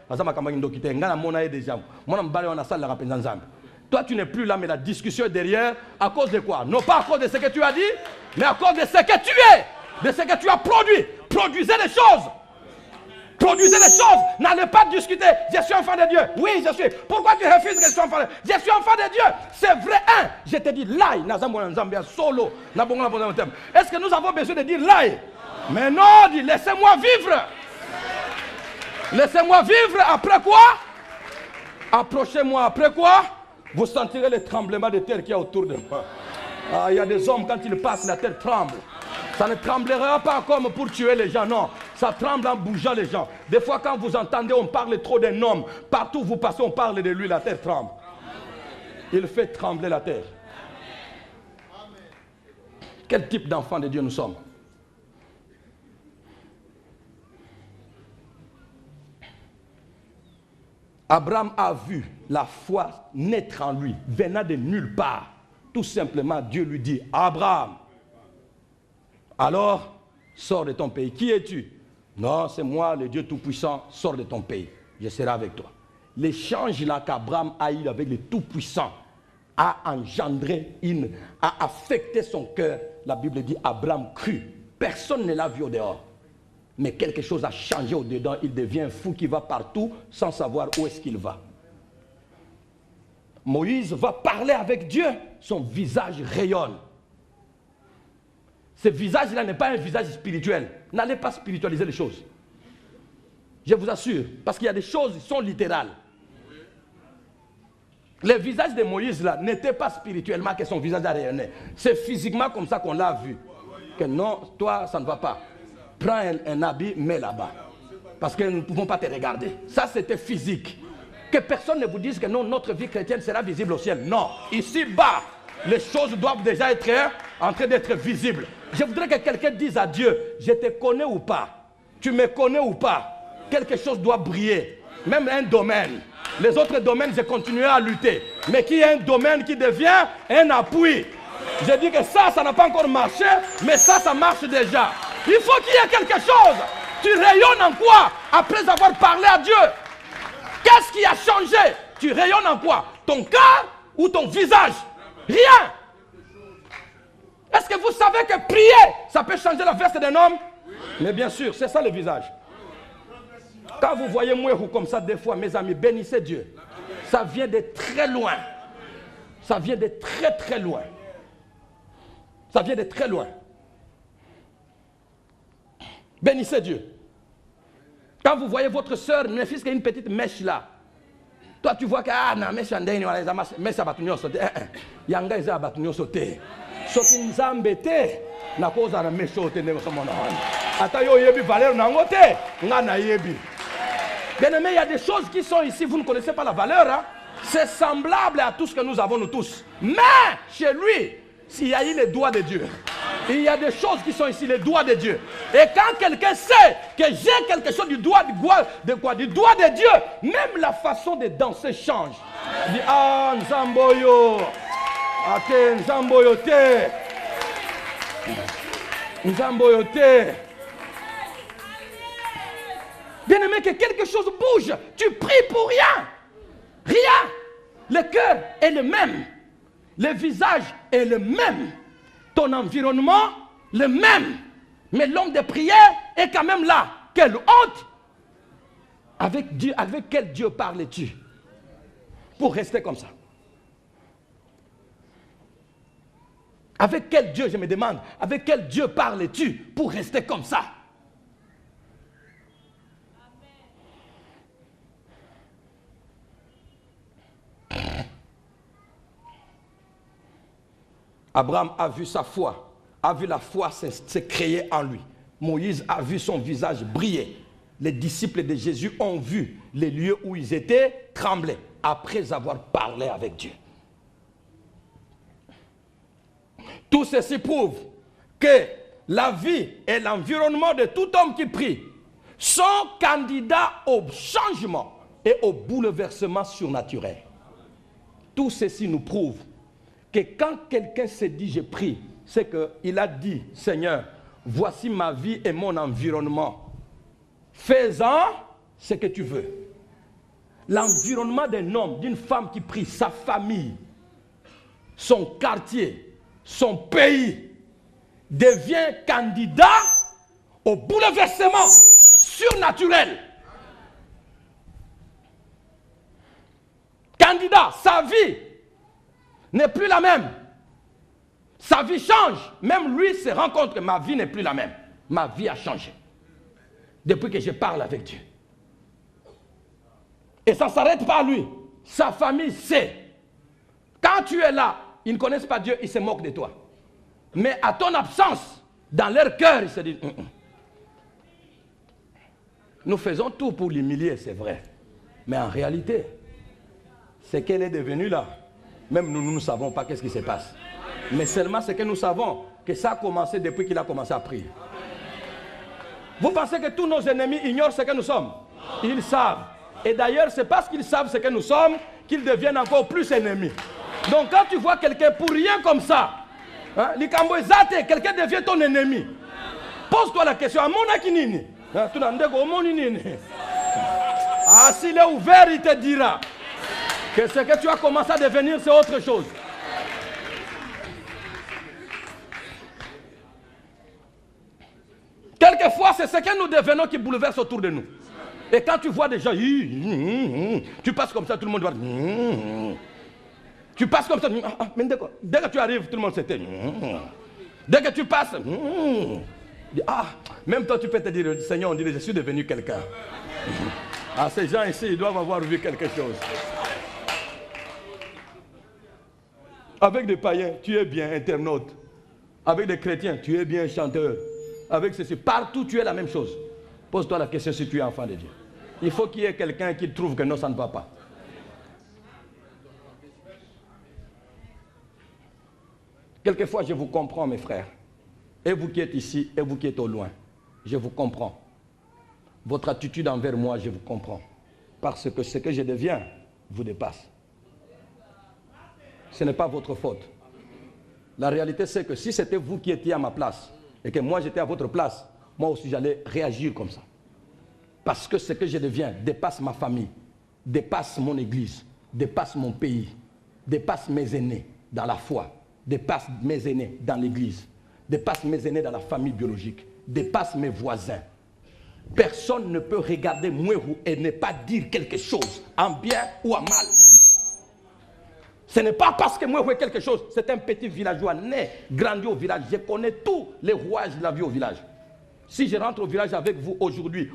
Asa makambo kindoki te ngana mona déjà. Mona mbale wana sala la penza nzambe. Toi tu n'es plus là mais la discussion est derrière à cause de quoi? Non pas à cause de ce que tu as dit, mais à cause de ce que tu es, de ce que tu as produit. Produisez les choses. Produisez les choses. N'allez pas discuter. Je suis enfant de Dieu. Oui, je suis. Pourquoi tu refuses que je suis enfant de Dieu? Je suis enfant de Dieu. C'est vrai. Je te dis là. Est-ce que nous avons besoin de dire là? Mais non, dis laissez-moi vivre. Laissez-moi vivre. Après quoi? Approchez-moi. Après quoi? Vous sentirez le tremblement de terre qu'il y a autour de moi. Il y a des hommes, quand ils passent, la terre tremble. Ça ne tremblera pas comme pour tuer les gens, non. Ça tremble en bougeant les gens. Des fois, quand vous entendez, on parle trop d'un homme. Partout où vous passez, on parle de lui, la terre tremble. Il fait trembler la terre. Quel type d'enfant de Dieu nous sommes? Abraham a vu la foi naître en lui, venant de nulle part. Tout simplement, Dieu lui dit, Abraham, alors, sors de ton pays. Qui es-tu? Non, c'est moi, le Dieu Tout-Puissant. Sors de ton pays. Je serai avec toi. L'échange là qu'Abraham a eu avec le Tout-Puissant a engendré, a affecté son cœur. La Bible dit, Abraham crut. Personne ne l'a vu au dehors. Mais quelque chose a changé au dedans. Il devient fou qui va partout sans savoir où est-ce qu'il va. Moïse va parler avec Dieu. Son visage rayonne. Ce visage-là n'est pas un visage spirituel. N'allez pas spiritualiser les choses. Je vous assure. Parce qu'il y a des choses qui sont littérales. Le visage de Moïse là n'était pas spirituellement que son visage a rayonné. C'est physiquement comme ça qu'on l'a vu. Que non, toi, ça ne va pas. Prends un habit, mets là-bas. Parce que nous ne pouvons pas te regarder. Ça, c'était physique. Que personne ne vous dise que non, notre vie chrétienne sera visible au ciel. Non. Ici-bas, les choses doivent déjà être en train d'être visibles. Je voudrais que quelqu'un dise à Dieu, je te connais ou pas? Tu me connais ou pas? Quelque chose doit briller. Même un domaine. Les autres domaines, je continuerai à lutter. Mais qu'il y ait un domaine qui devient un appui. Je dis que ça n'a pas encore marché, mais ça marche déjà. Il faut qu'il y ait quelque chose. Tu rayonnes en quoi après avoir parlé à Dieu? Qu'est-ce qui a changé? Tu rayonnes en quoi? Ton cœur ou ton visage? Rien. Est-ce que vous savez que prier, ça peut changer la veste d'un homme? Mais bien sûr, c'est ça le visage. Quand vous voyez Mouérou comme ça, des fois, mes amis, bénissez Dieu. Ça vient de très loin. Ça vient de très très loin. Ça vient de très loin. Bénissez Dieu. Quand vous voyez votre soeur, ne fût-ce qu'une petite mèche là. Toi, tu vois que, non, mèche andeni, mèche abatunyo sauté. Yanga isa abatunyo sauté. Sauté nzambete. Na cause à la mèche sauté, n'est-ce pas? Atayo yebi valeur nangote. Ngana yebi. Bien aimé, il y a des choses qui sont ici, vous ne connaissez pas la valeur. Hein? C'est semblable à tout ce que nous avons, nous tous. Mais, chez lui, s'il y a eu les doigts de Dieu, il y a des choses qui sont ici, les doigts de Dieu. Et quand quelqu'un sait que j'ai quelque chose du doigt de Dieu, même la façon de danser change. Il dit, ah, Nzamboyo, ate, Nzamboyo te, Nzamboyo te. Bien-aimé, que quelque chose bouge, tu pries pour rien. Rien. Le cœur est le même. Le visage est le même. Ton environnement, le même. Mais l'homme de prière est quand même là. Quelle honte! Avec Dieu, avec quel Dieu parles-tu? Pour rester comme ça. Avec quel Dieu, je me demande, avec quel Dieu parles-tu pour rester comme ça? Abraham a vu sa foi, a vu la foi se créer en lui. Moïse a vu son visage briller. Les disciples de Jésus ont vu les lieux où ils étaient trembler après avoir parlé avec Dieu. Tout ceci prouve que la vie et l'environnement de tout homme qui prie sont candidats au changement et au bouleversement surnaturel. Tout ceci nous prouve que quand quelqu'un se dit je prie, c'est qu'il a dit, Seigneur, voici ma vie et mon environnement. Fais-en ce que tu veux. L'environnement d'un homme, d'une femme qui prie, sa famille, son quartier, son pays, devient candidat au bouleversement surnaturel. Candidat, sa vie n'est plus la même. Sa vie change. Même lui se rend compte que ma vie n'est plus la même. Ma vie a changé. Depuis que je parle avec Dieu. Et ça ne s'arrête pas à lui. Sa famille sait. Quand tu es là, ils ne connaissent pas Dieu, ils se moquent de toi. Mais à ton absence, dans leur cœur, ils se disent, Nous faisons tout pour l'humilier, c'est vrai. Mais en réalité, ce qu'elle est devenue là, même nous ne savons pas qu'est-ce qui se passe. Mais seulement ce que nous savons, que ça a commencé depuis qu'il a commencé à prier. Vous pensez que tous nos ennemis ignorent ce que nous sommes? Ils savent. Et d'ailleurs, c'est parce qu'ils savent ce que nous sommes qu'ils deviennent encore plus ennemis. Donc quand tu vois quelqu'un pour rien comme ça, hein, quelqu'un devient ton ennemi. Pose-toi la question, ah, s'il est ouvert, il te dira que ce que tu as commencé à devenir, c'est autre chose. Quelquefois, c'est ce que nous devenons qui bouleverse autour de nous. Et quand tu vois des gens, tu passes comme ça, tout le monde va... Tu passes comme ça, mais dès que tu arrives, tout le monde s'éteint. Dès que tu passes, même toi tu peux te dire, Seigneur, on dirait, je suis devenu quelqu'un. Ces gens ici, ils doivent avoir vu quelque chose. Avec des païens, tu es bien internaute. Avec des chrétiens, tu es bien chanteur. Avec ceci, partout tu es la même chose. Pose-toi la question si tu es enfant de Dieu. Il faut qu'il y ait quelqu'un qui trouve que non, ça ne va pas. Quelquefois, je vous comprends, mes frères. Et vous qui êtes ici, et vous qui êtes au loin, je vous comprends. Votre attitude envers moi, je vous comprends. Parce que ce que je deviens vous dépasse. Ce n'est pas votre faute. La réalité, c'est que si c'était vous qui étiez à ma place, et que moi j'étais à votre place, moi aussi j'allais réagir comme ça. Parce que ce que je deviens dépasse ma famille, dépasse mon église, dépasse mon pays, dépasse mes aînés dans la foi, dépasse mes aînés dans l'église, dépasse mes aînés dans la famille biologique, dépasse mes voisins. Personne ne peut regarder Mouérou et ne pas dire quelque chose, en bien ou en mal. Ce n'est pas parce que Mouérou est quelque chose, c'est un petit villageois né, grandi au village. Je connais tous les rouages de la vie au village. Si je rentre au village avec vous aujourd'hui,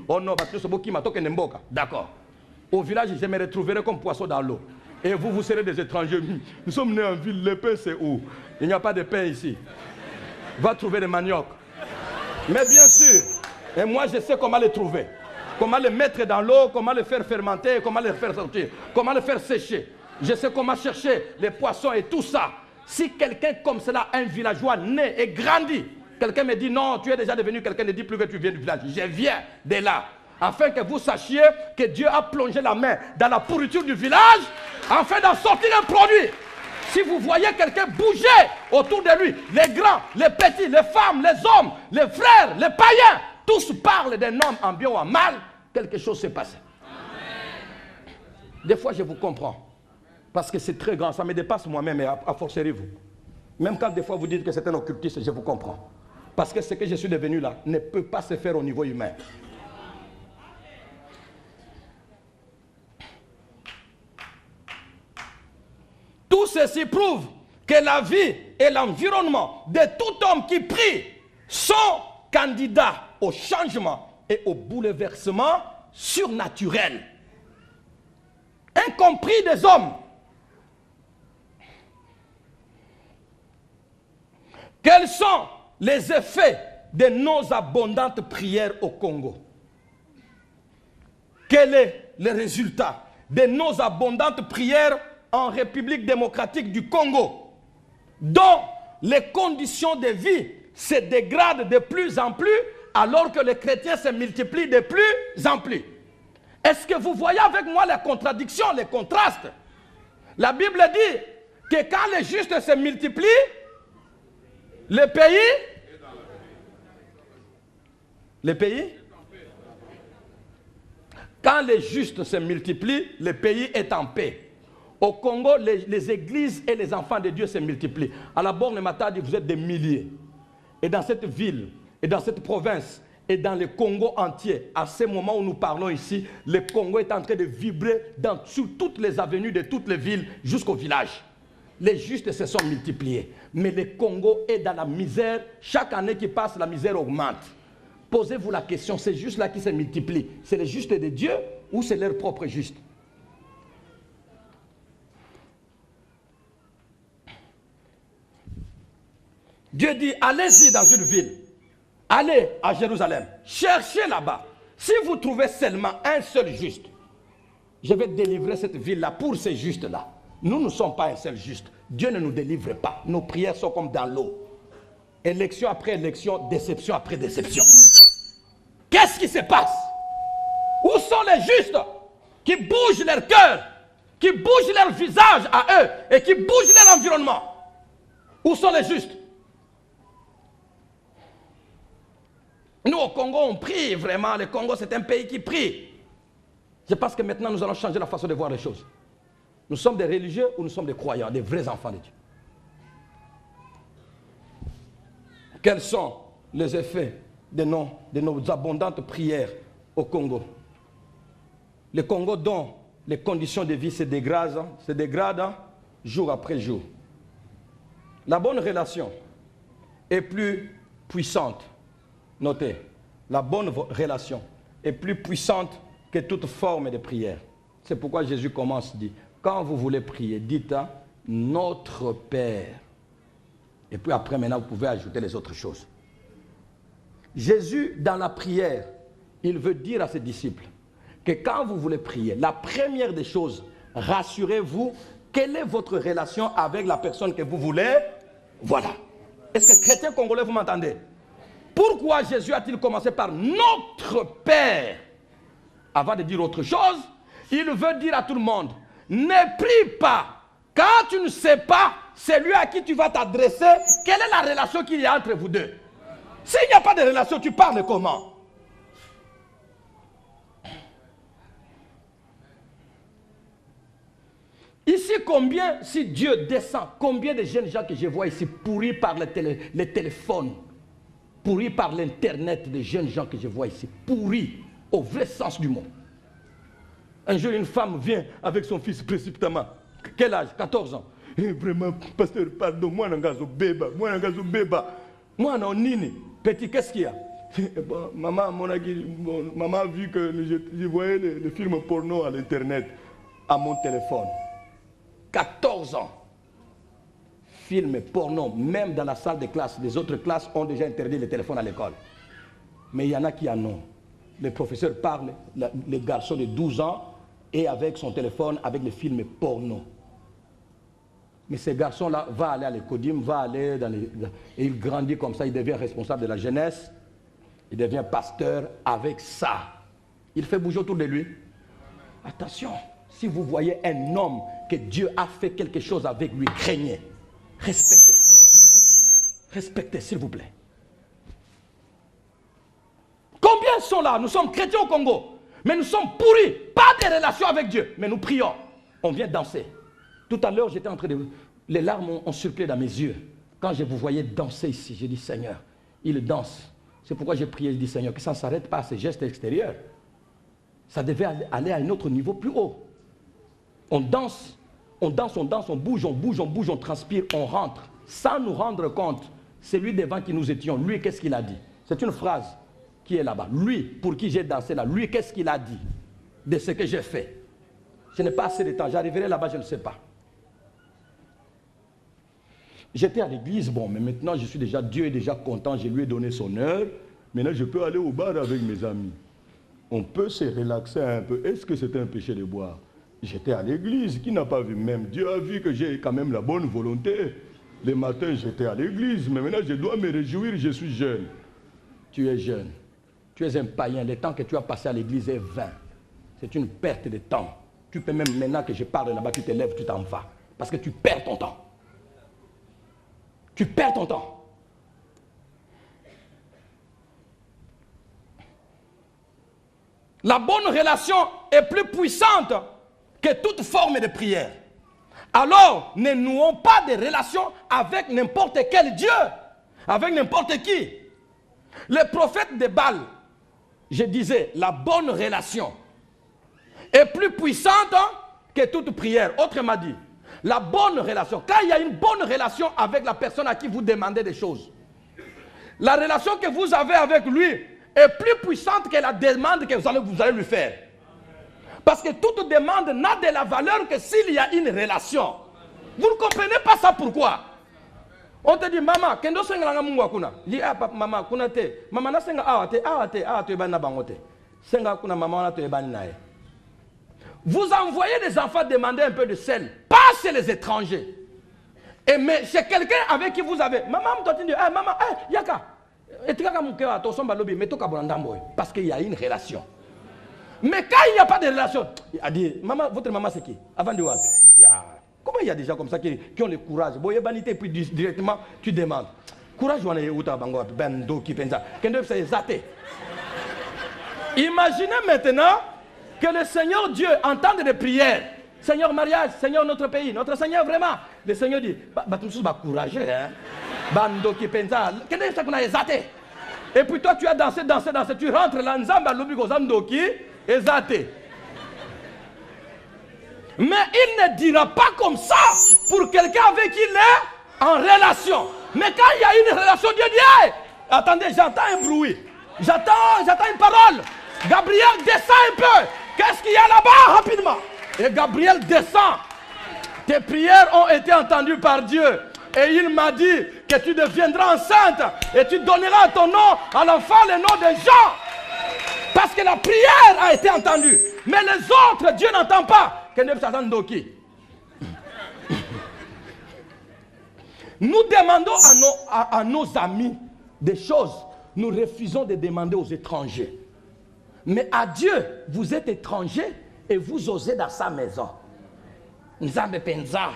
d'accord. Au village, je me retrouverai comme poisson dans l'eau. Et vous serez des étrangers. Nous sommes nés en ville, le pain c'est où? Il n'y a pas de pain ici. Va trouver des maniocs. Mais bien sûr, et moi je sais comment les trouver. Comment les mettre dans l'eau, comment les faire fermenter, comment les faire sortir, comment les faire sécher. Je sais comment chercher les poissons et tout ça. Si quelqu'un comme cela, un villageois né et grandi, quelqu'un me dit non, tu es déjà devenu quelqu'un, ne dit plus que tu viens du village. Je viens de là. Afin que vous sachiez que Dieu a plongé la main dans la pourriture du village, afin d'en sortir un produit. Si vous voyez quelqu'un bouger autour de lui, les grands, les petits, les femmes, les hommes, les frères, les païens, tous parlent d'un homme en bien ou en mal, quelque chose s'est passé. Des fois, je vous comprends. Parce que c'est très grand, ça me dépasse moi-même et à forcerie vous. Même quand des fois vous dites que c'est un occultiste, je vous comprends. Parce que ce que je suis devenu là ne peut pas se faire au niveau humain. Tout ceci prouve que la vie et l'environnement de tout homme qui prie sont candidats au changement et au bouleversement surnaturel. Incompris des hommes. Quels sont les effets de nos abondantes prières au Congo? Quel est le résultat de nos abondantes prières en République démocratique du Congo, dont les conditions de vie se dégradent de plus en plus, alors que les chrétiens se multiplient de plus en plus. Est-ce que vous voyez avec moi les contradictions, les contrastes? La Bible dit que quand les justes se multiplient, le pays, quand les justes se multiplient, le pays est en paix. Au Congo, les églises et les enfants de Dieu se multiplient. À la borne Matadi, vous êtes des milliers. Et dans cette ville, et dans cette province, et dans le Congo entier, à ce moment où nous parlons ici, le Congo est en train de vibrer sur toutes les avenues de toutes les villes jusqu'au village. Les justes se sont multipliés. Mais le Congo est dans la misère. Chaque année qui passe, la misère augmente. Posez-vous la question, c'est juste là qui se multiplient. C'est les justes de Dieu ou c'est leur propre juste? Dieu dit, allez-y dans une ville. Allez à Jérusalem. Cherchez là-bas. Si vous trouvez seulement un seul juste, je vais délivrer cette ville-là pour ces justes-là. Nous ne sommes pas un seul juste. Dieu ne nous délivre pas. Nos prières sont comme dans l'eau. Élection après élection, déception après déception. Qu'est-ce qui se passe? Où sont les justes qui bougent leur cœur, qui bougent leur visage à eux et qui bougent leur environnement? Où sont les justes? Nous, au Congo, on prie vraiment. Le Congo, c'est un pays qui prie. Je pense que maintenant, nous allons changer la façon de voir les choses. Nous sommes des religieux ou nous sommes des croyants, des vrais enfants de Dieu? Quels sont les effets de nos abondantes prières au Congo? Le Congo dont les conditions de vie se dégradent jour après jour. La bonne relation est plus puissante. Notez, la bonne relation est plus puissante que toute forme de prière. C'est pourquoi Jésus commence, dit, quand vous voulez prier, dites notre Père. Et puis après, maintenant, vous pouvez ajouter les autres choses. Jésus, dans la prière, il veut dire à ses disciples que quand vous voulez prier, la première des choses, rassurez-vous, quelle est votre relation avec la personne que vous voulez? Voilà. Est-ce que chrétien congolais, vous m'entendez? Pourquoi Jésus a-t-il commencé par notre Père? Avant de dire autre chose, il veut dire à tout le monde, ne prie pas. Quand tu ne sais pas, celui à qui tu vas t'adresser, quelle est la relation qu'il y a entre vous deux? S'il n'y a pas de relation, tu parles comment? Ici, combien, si Dieu descend, combien de jeunes gens que je vois ici pourris par les téléphones, pourris par l'internet, des jeunes gens que je vois ici, pourris au vrai sens du mot. Un jour, une femme vient avec son fils précipitamment. Quel âge? 14 ans. Eh, vraiment, pasteur, pardon, moi, je bébé, moi, non, nini. Petit, qu'est-ce qu'il y a? Bon, maman a vu que je voyais les films porno à l'internet, à mon téléphone. 14 ans. Films porno, même dans la salle de classe. Les autres classes ont déjà interdit les téléphones à l'école. Mais il y en a qui en ont. Le professeur parle, le garçon de 12 ans, et avec son téléphone, avec les films porno. Mais ce garçon-là va aller à l'écodim, va aller dans les... Et il grandit comme ça, il devient responsable de la jeunesse, il devient pasteur avec ça. Il fait bouger autour de lui. Attention, si vous voyez un homme que Dieu a fait quelque chose avec lui, craignez, respectez. Respectez, s'il vous plaît. Combien sont là? Nous sommes chrétiens au Congo, mais nous sommes pourris, pas de relation avec Dieu, mais nous prions. On vient danser. Tout à l'heure, j'étais en train de... Les larmes ont circulé dans mes yeux. Quand je vous voyais danser ici, j'ai dit, Seigneur, il danse. C'est pourquoi j'ai prié, je dis, Seigneur, que ça ne s'arrête pas à ces gestes extérieurs. Ça devait aller à un autre niveau plus haut. On danse, on danse, on danse, on bouge, on transpire, on rentre, sans nous rendre compte. C'est lui devant qui nous étions. Lui, qu'est-ce qu'il a dit? C'est une phrase qui est là-bas. Lui, pour qui j'ai dansé là, lui, qu'est-ce qu'il a dit de ce que j'ai fait? Je n'ai pas assez de temps, j'arriverai là-bas, je ne sais pas. J'étais à l'église, bon, mais maintenant je suis déjà, Dieu est déjà content, je lui ai donné son heure. Maintenant je peux aller au bar avec mes amis. On peut se relaxer un peu. Est-ce que c'est un péché de boire? J'étais à l'église, qui n'a pas vu? Même Dieu a vu que j'ai quand même la bonne volonté. Le matin, j'étais à l'église, mais maintenant je dois me réjouir, je suis jeune. Tu es jeune. Tu es un païen. Le temps que tu as passé à l'église est vain. C'est une perte de temps. Tu peux même, maintenant que je parle là-bas, tu te lèves, tu t'en vas. Parce que tu perds ton temps. Tu perds ton temps. La bonne relation est plus puissante que toute forme de prière. Alors, ne nouons pas de relations avec n'importe quel Dieu, avec n'importe qui. Le prophète de Baal, je disais, la bonne relation est plus puissante que toute prière. Autrement dit, la bonne relation, quand il y a une bonne relation avec la personne à qui vous demandez des choses, la relation que vous avez avec lui est plus puissante que la demande que vous allez lui faire. Parce que toute demande n'a de la valeur que s'il y a une relation. Vous ne comprenez pas ça pourquoi? On te dit, maman, kendo senga nga mungu akuna. Dis, ah, papa, maman, kuna te. Maman, na senga awate, ebana bangote. Senga kuna maman, na te ebani nae. Vous envoyez des enfants demander un peu de sel, pas chez les étrangers. Et mais chez quelqu'un avec qui vous avez, maman, me dit, ah, maman, yaka. Et tu parce qu'il y a une relation. Mais quand il n'y a pas de relation, il a dit, maman, votre maman c'est qui? Avant de voir. Comment il y a des gens comme ça qui ont le courage? Bon, il y a vanité, puis directement, tu demandes. Courage, on est où ta bango, bendo qui pense ça. Imaginez maintenant que le Seigneur Dieu entende des prières. Seigneur mariage, Seigneur notre pays, notre Seigneur vraiment. Le Seigneur dit, tout ça, courageux, hein. Bando qui pense ça. Qu'est-ce que ça exaté? Et puis toi, tu as dansé, tu rentres là, nzamba lobigo zamdoki, exaté. Mais il ne dira pas comme ça pour quelqu'un avec qui il est en relation. Mais quand il y a une relation, Dieu dit, hey, attendez, j'entends un bruit. J'entends une parole. Gabriel, descend un peu. Qu'est-ce qu'il y a là-bas rapidement? Et Gabriel descend. Tes prières ont été entendues par Dieu. Et il m'a dit que tu deviendras enceinte. Et tu donneras à ton nom, à l'enfant, le nom de Jean. Parce que la prière a été entendue. Mais les autres, Dieu n'entend pas. Nous demandons à nos amis des choses. Nous refusons de demander aux étrangers. Mais à Dieu, vous êtes étrangers et vous osez dans sa maison. Nzambe penza.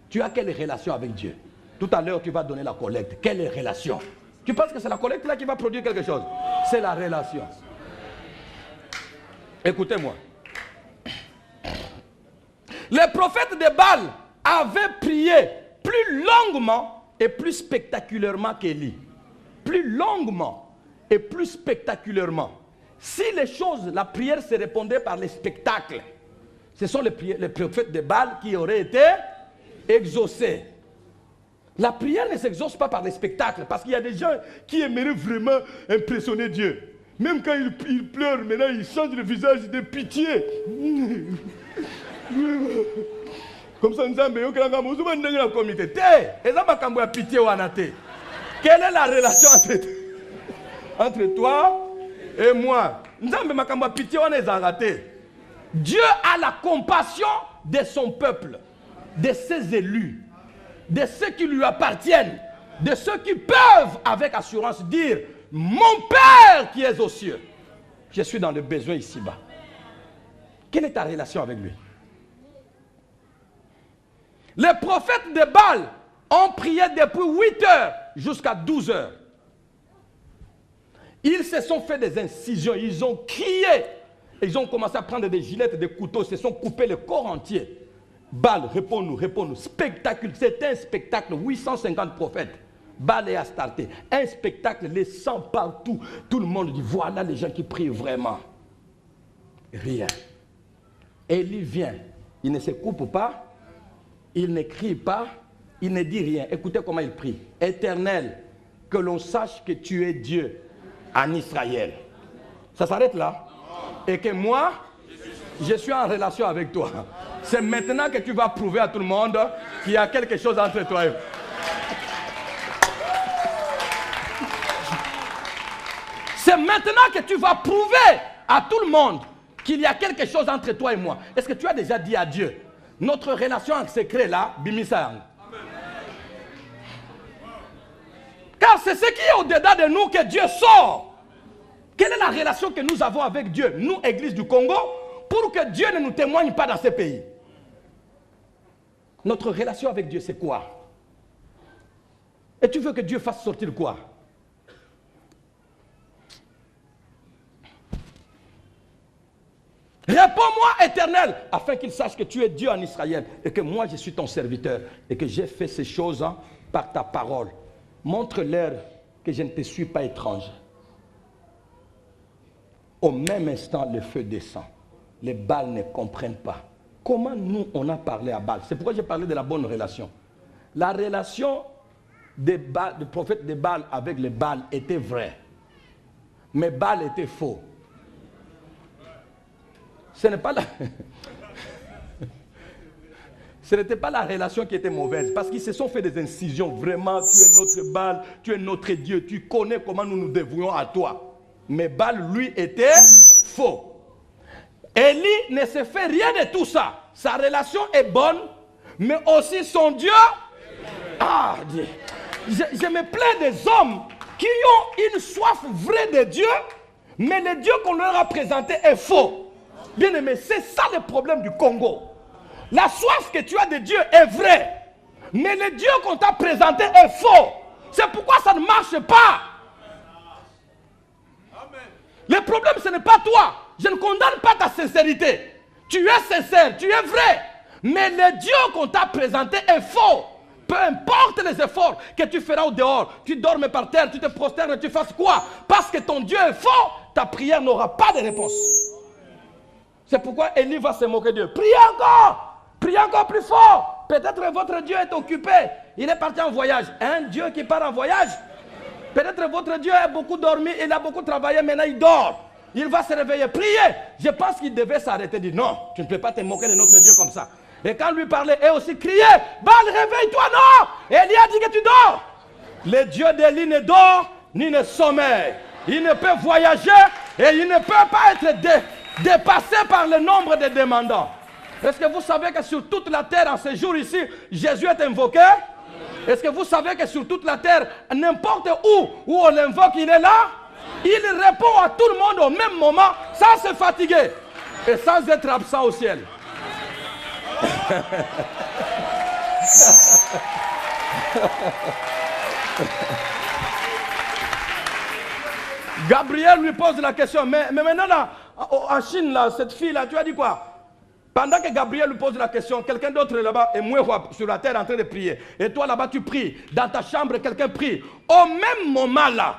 Tu as quelle relation avec Dieu? Tout à l'heure, tu vas donner la collecte. Quelle relation? Tu penses que c'est la collecte là qui va produire quelque chose? C'est la relation. Écoutez-moi. Les prophètes de Baal avaient prié plus longuement et plus spectaculairement qu'Élie. Plus longuement et plus spectaculairement. Si les choses, la prière se répondait par les spectacles, ce sont les prophètes de Baal qui auraient été exaucés. La prière ne s'exauce pas par les spectacles, parce qu'il y a des gens qui aimeraient vraiment impressionner Dieu. Même quand ils pleurent, maintenant ils changent le visage de pitié. Comme ça, nous avons comité. Quelle est la relation entre toi et moi? Dieu a la compassion de son peuple, de ses élus, de ceux qui lui appartiennent, de ceux qui peuvent avec assurance dire, mon Père qui est aux cieux, je suis dans le besoin ici-bas. Quelle est ta relation avec lui? Les prophètes de Baal ont prié depuis 8 heures jusqu'à 12 heures. Ils se sont fait des incisions, ils ont crié. Ils ont commencé à prendre des gilettes, des couteaux, se sont coupés le corps entier. Baal, réponds-nous. Spectacle, c'est un spectacle, 850 prophètes. Baal est Astarté. Un spectacle, les sangs partout. Tout le monde dit, voilà les gens qui prient vraiment. Rien. Élie vient, il ne se coupe pas, il ne crie pas, il ne dit rien. Écoutez comment il prie. Éternel, que l'on sache que tu es Dieu en Israël. Ça s'arrête là. Et que moi, je suis en relation avec toi. C'est maintenant que tu vas prouver à tout le monde qu'il y a quelque chose entre toi et moi. C'est maintenant que tu vas prouver à tout le monde qu'il y a quelque chose entre toi et moi. Est-ce que tu as déjà dit à Dieu, notre relation en secret là, Bimisang? Car c'est ce qui est au-dedans de nous que Dieu sort. Quelle est la relation que nous avons avec Dieu, nous, Église du Congo, pour que Dieu ne nous témoigne pas dans ces pays? Notre relation avec Dieu, c'est quoi? Et tu veux que Dieu fasse sortir quoi? Réponds-moi, Éternel, afin qu'il sache que tu es Dieu en Israël et que moi, je suis ton serviteur et que j'ai fait ces choses par ta parole. Montre-leur que je ne te suis pas étranger. Au même instant, le feu descend. Les Baals ne comprennent pas. Comment nous, on a parlé à Baal? C'est pourquoi j'ai parlé de la bonne relation. La relation du prophète de Baal avec les Baals était vraie. Mais Baal était faux. Ce n'est pas la... Ce n'était pas la relation qui était mauvaise, parce qu'ils se sont fait des incisions. Vraiment, tu es notre Baal, tu es notre Dieu, tu connais comment nous nous dévouons à toi. Mais Baal, lui, était faux. Élie ne se fait rien de tout ça. Sa relation est bonne, mais aussi son Dieu. Ah, je me plains des hommes qui ont une soif vraie de Dieu, mais le Dieu qu'on leur a présenté est faux. Bien aimé, c'est ça le problème du Congo. La soif que tu as de Dieu est vraie, mais le Dieu qu'on t'a présenté est faux. C'est pourquoi ça ne marche pas. Le problème, ce n'est pas toi. Je ne condamne pas ta sincérité. Tu es sincère, tu es vrai. Mais le Dieu qu'on t'a présenté est faux. Peu importe les efforts que tu feras au dehors, tu dormes par terre, tu te prosternes, tu fasses quoi? Parce que ton Dieu est faux, ta prière n'aura pas de réponse. C'est pourquoi Élie va se moquer de Dieu. Priez encore plus fort. Peut-être votre Dieu est occupé. Il est parti en voyage. Un Dieu qui part en voyage. Peut-être votre Dieu a beaucoup dormi, il a beaucoup travaillé, maintenant il dort. Il va se réveiller, prier. Je pense qu'il devait s'arrêter et dire non, tu ne peux pas te moquer de notre Dieu comme ça. Et quand lui parlait, et aussi crier, Baal, réveille-toi, non. Élie a dit que tu dors. Le Dieu d'Élie ne dort ni ne sommeille. Il ne peut voyager et il ne peut pas être dépassé par le nombre de demandants. Est-ce que vous savez que sur toute la terre, en ce jour ici, Jésus est invoqué? Est-ce que vous savez que sur toute la terre, n'importe où on l'invoque, il est là? Il répond à tout le monde au même moment, sans se fatiguer et sans être absent au ciel. Gabriel lui pose la question, mais maintenant là, en Chine, là, cette fille-là, tu as dit quoi? Pendant que Gabriel lui pose la question, quelqu'un d'autre est là-bas et moi sur la terre en train de prier. Et toi là-bas tu pries. Dans ta chambre, quelqu'un prie. Au même moment là,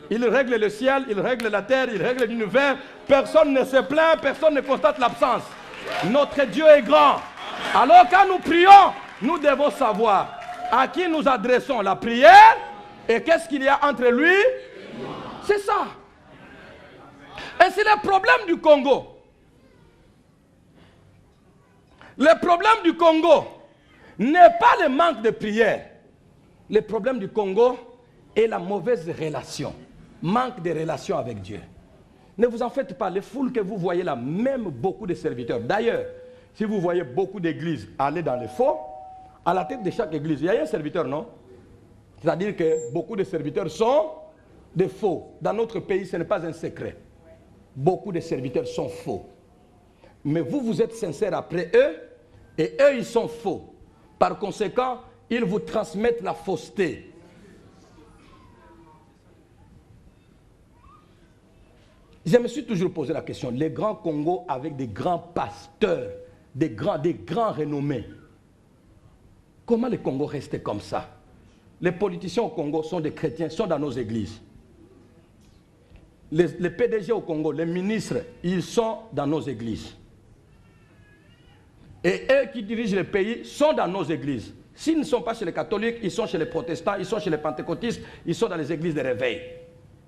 il règle le ciel, il règle la terre, il règle l'univers. Personne ne se plaint, personne ne constate l'absence. Notre Dieu est grand. Alors quand nous prions, nous devons savoir à qui nous adressons la prière et qu'est-ce qu'il y a entre lui. C'est ça. Et c'est le problème du Congo. Le problème du Congo n'est pas le manque de prière. Le problème du Congo est la mauvaise relation. Manque de relation avec Dieu. Ne vous en faites pas. Les foules que vous voyez là, même beaucoup de serviteurs. D'ailleurs, si vous voyez beaucoup d'églises aller dans les faux, à la tête de chaque église, il y a un serviteur, non? C'est-à-dire que beaucoup de serviteurs sont des faux. Dans notre pays, ce n'est pas un secret. Beaucoup de serviteurs sont faux. Mais vous, vous êtes sincères après eux, et eux, ils sont faux. Par conséquent, ils vous transmettent la fausseté. Je me suis toujours posé la question, les grands Congos avec des grands pasteurs, des grands renommés, comment le Congo restait comme ça? Les politiciens au Congo sont des chrétiens, sont dans nos églises. Les PDG au Congo, les ministres, ils sont dans nos églises. Et eux qui dirigent le pays sont dans nos églises. S'ils ne sont pas chez les catholiques, ils sont chez les protestants, ils sont chez les pentecôtistes, ils sont dans les églises de réveil.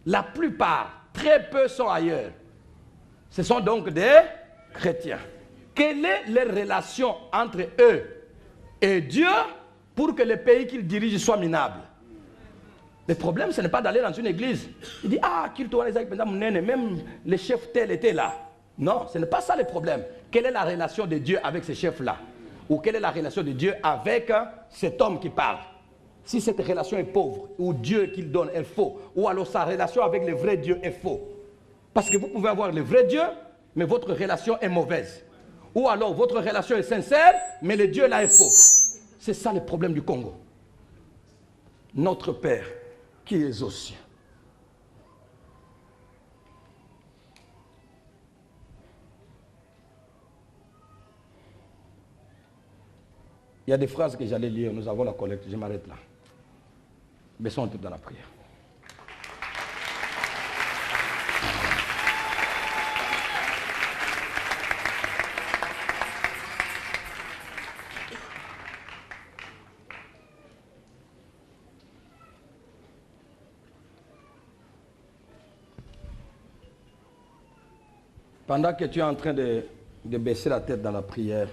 La plupart, très peu sont ailleurs. Ce sont donc des chrétiens. Quelle est la relation entre eux et Dieu pour que le pays qu'ils dirigent soit minable? Le problème, ce n'est pas d'aller dans une église. Il dit, ah, même le chef tel était là. Non, ce n'est pas ça le problème. Quelle est la relation de Dieu avec ces chefs-là? Ou quelle est la relation de Dieu avec cet homme qui parle? Si cette relation est pauvre, ou Dieu qu'il donne est faux, ou alors sa relation avec le vrai Dieu est faux. Parce que vous pouvez avoir le vrai Dieu, mais votre relation est mauvaise. Ou alors votre relation est sincère, mais le Dieu là est faux. C'est ça le problème du Congo. Notre Père qui est aux cieux. Il y a des phrases que j'allais lire, nous avons la collecte, je m'arrête là. Baissons tout dans la prière. Pendant que tu es en train de baisser la tête dans la prière,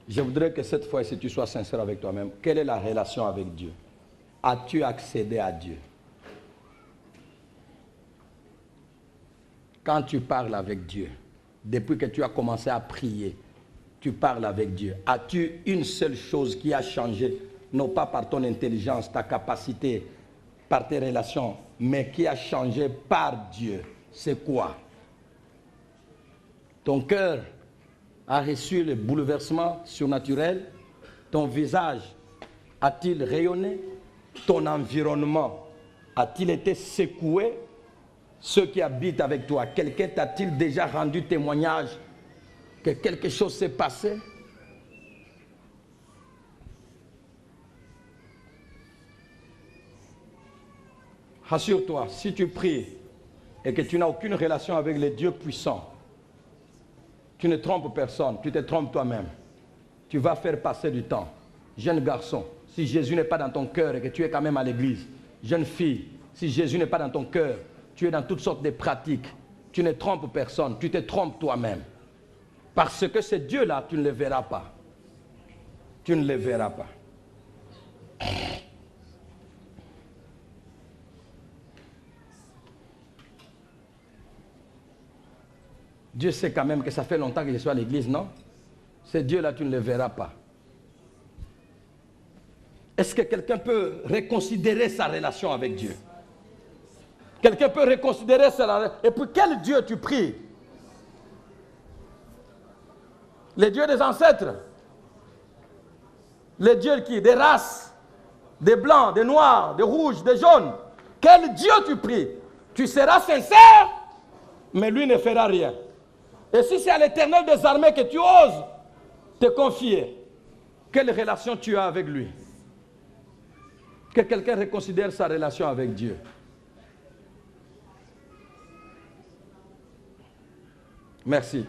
je voudrais que cette fois, si tu sois sincère avec toi-même, quelle est la relation avec Dieu? As-tu accédé à Dieu? Quand tu parles avec Dieu, depuis que tu as commencé à prier, tu parles avec Dieu. As-tu une seule chose qui a changé, non pas par ton intelligence, ta capacité, par tes relations, mais qui a changé par Dieu? C'est quoi? Ton cœur a reçu le bouleversement surnaturel? Ton visage a-t-il rayonné? Ton environnement a-t-il été secoué? Ceux qui habitent avec toi, quelqu'un t'a-t-il déjà rendu témoignage que quelque chose s'est passé? Rassure-toi, si tu pries et que tu n'as aucune relation avec les dieux puissants, tu ne trompes personne, tu te trompes toi-même. Tu vas faire passer du temps. Jeune garçon, si Jésus n'est pas dans ton cœur et que tu es quand même à l'église, jeune fille, si Jésus n'est pas dans ton cœur, tu es dans toutes sortes de pratiques, tu ne trompes personne, tu te trompes toi-même. Parce que ce Dieu-là, tu ne le verras pas. Tu ne le verras pas. Dieu sait quand même que ça fait longtemps que je suis à l'église, non? Ce Dieu-là, tu ne le verras pas. Est-ce que quelqu'un peut reconsidérer sa relation avec Dieu? Quelqu'un peut reconsidérer sa relation. Et puis quel Dieu tu pries? Les dieux des ancêtres? Les dieux qui? Des races? Des blancs, des noirs, des rouges, des jaunes? Quel Dieu tu pries? Tu seras sincère, mais lui ne fera rien. Et si c'est à l'Éternel des armées que tu oses te confier, quelle relation tu as avec lui? Que quelqu'un reconsidère sa relation avec Dieu. Merci.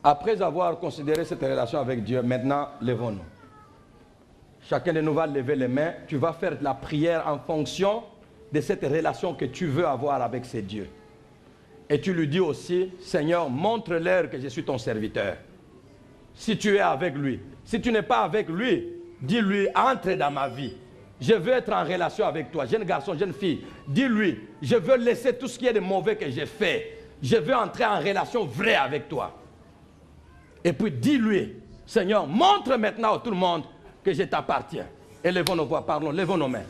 Après avoir considéré cette relation avec Dieu, maintenant, levons-nous. Chacun de nous va lever les mains. Tu vas faire la prière en fonction de cette relation que tu veux avoir avec ces dieux. Et tu lui dis aussi, Seigneur, montre-leur que je suis ton serviteur. Si tu es avec lui. Si tu n'es pas avec lui, dis-lui, entre dans ma vie. Je veux être en relation avec toi. Jeune garçon, jeune fille, dis-lui, je veux laisser tout ce qui est de mauvais que j'ai fait. Je veux entrer en relation vraie avec toi. Et puis dis-lui, Seigneur, montre maintenant à tout le monde que je t'appartiens. Et levons nos voix, parlons, levons nos mains.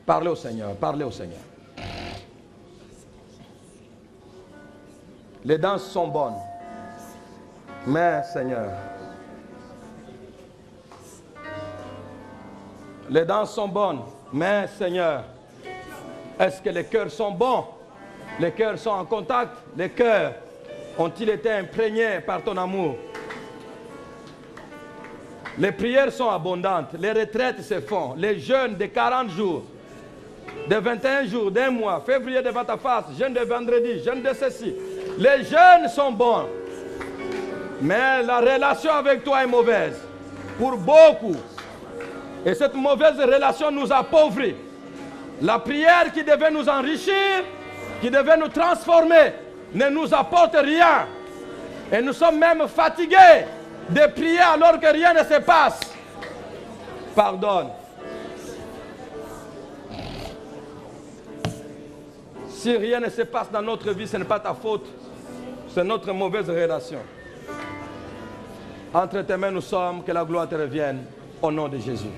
Parlez au Seigneur, parlez au Seigneur. Les danses sont bonnes. Mais, Seigneur, les danses sont bonnes. Mais, Seigneur, est-ce que les cœurs sont bons? Les cœurs sont en contact? Les cœurs ont-ils été imprégnés par ton amour? Les prières sont abondantes, les retraites se font, les jeûnes de 40 jours, de 21 jours, d'un mois, février devant ta face, jeûne de vendredi, jeûne de ceci. Les jeûnes sont bons, mais la relation avec toi est mauvaise, pour beaucoup. Et cette mauvaise relation nous appauvrit. La prière qui devait nous enrichir, qui devait nous transformer, ne nous apporte rien. Et nous sommes même fatigués de prier alors que rien ne se passe. Pardonne. Si rien ne se passe dans notre vie, ce n'est pas ta faute. C'est notre mauvaise relation. Entre tes mains nous sommes, que la gloire te revienne. Au nom de Jésus.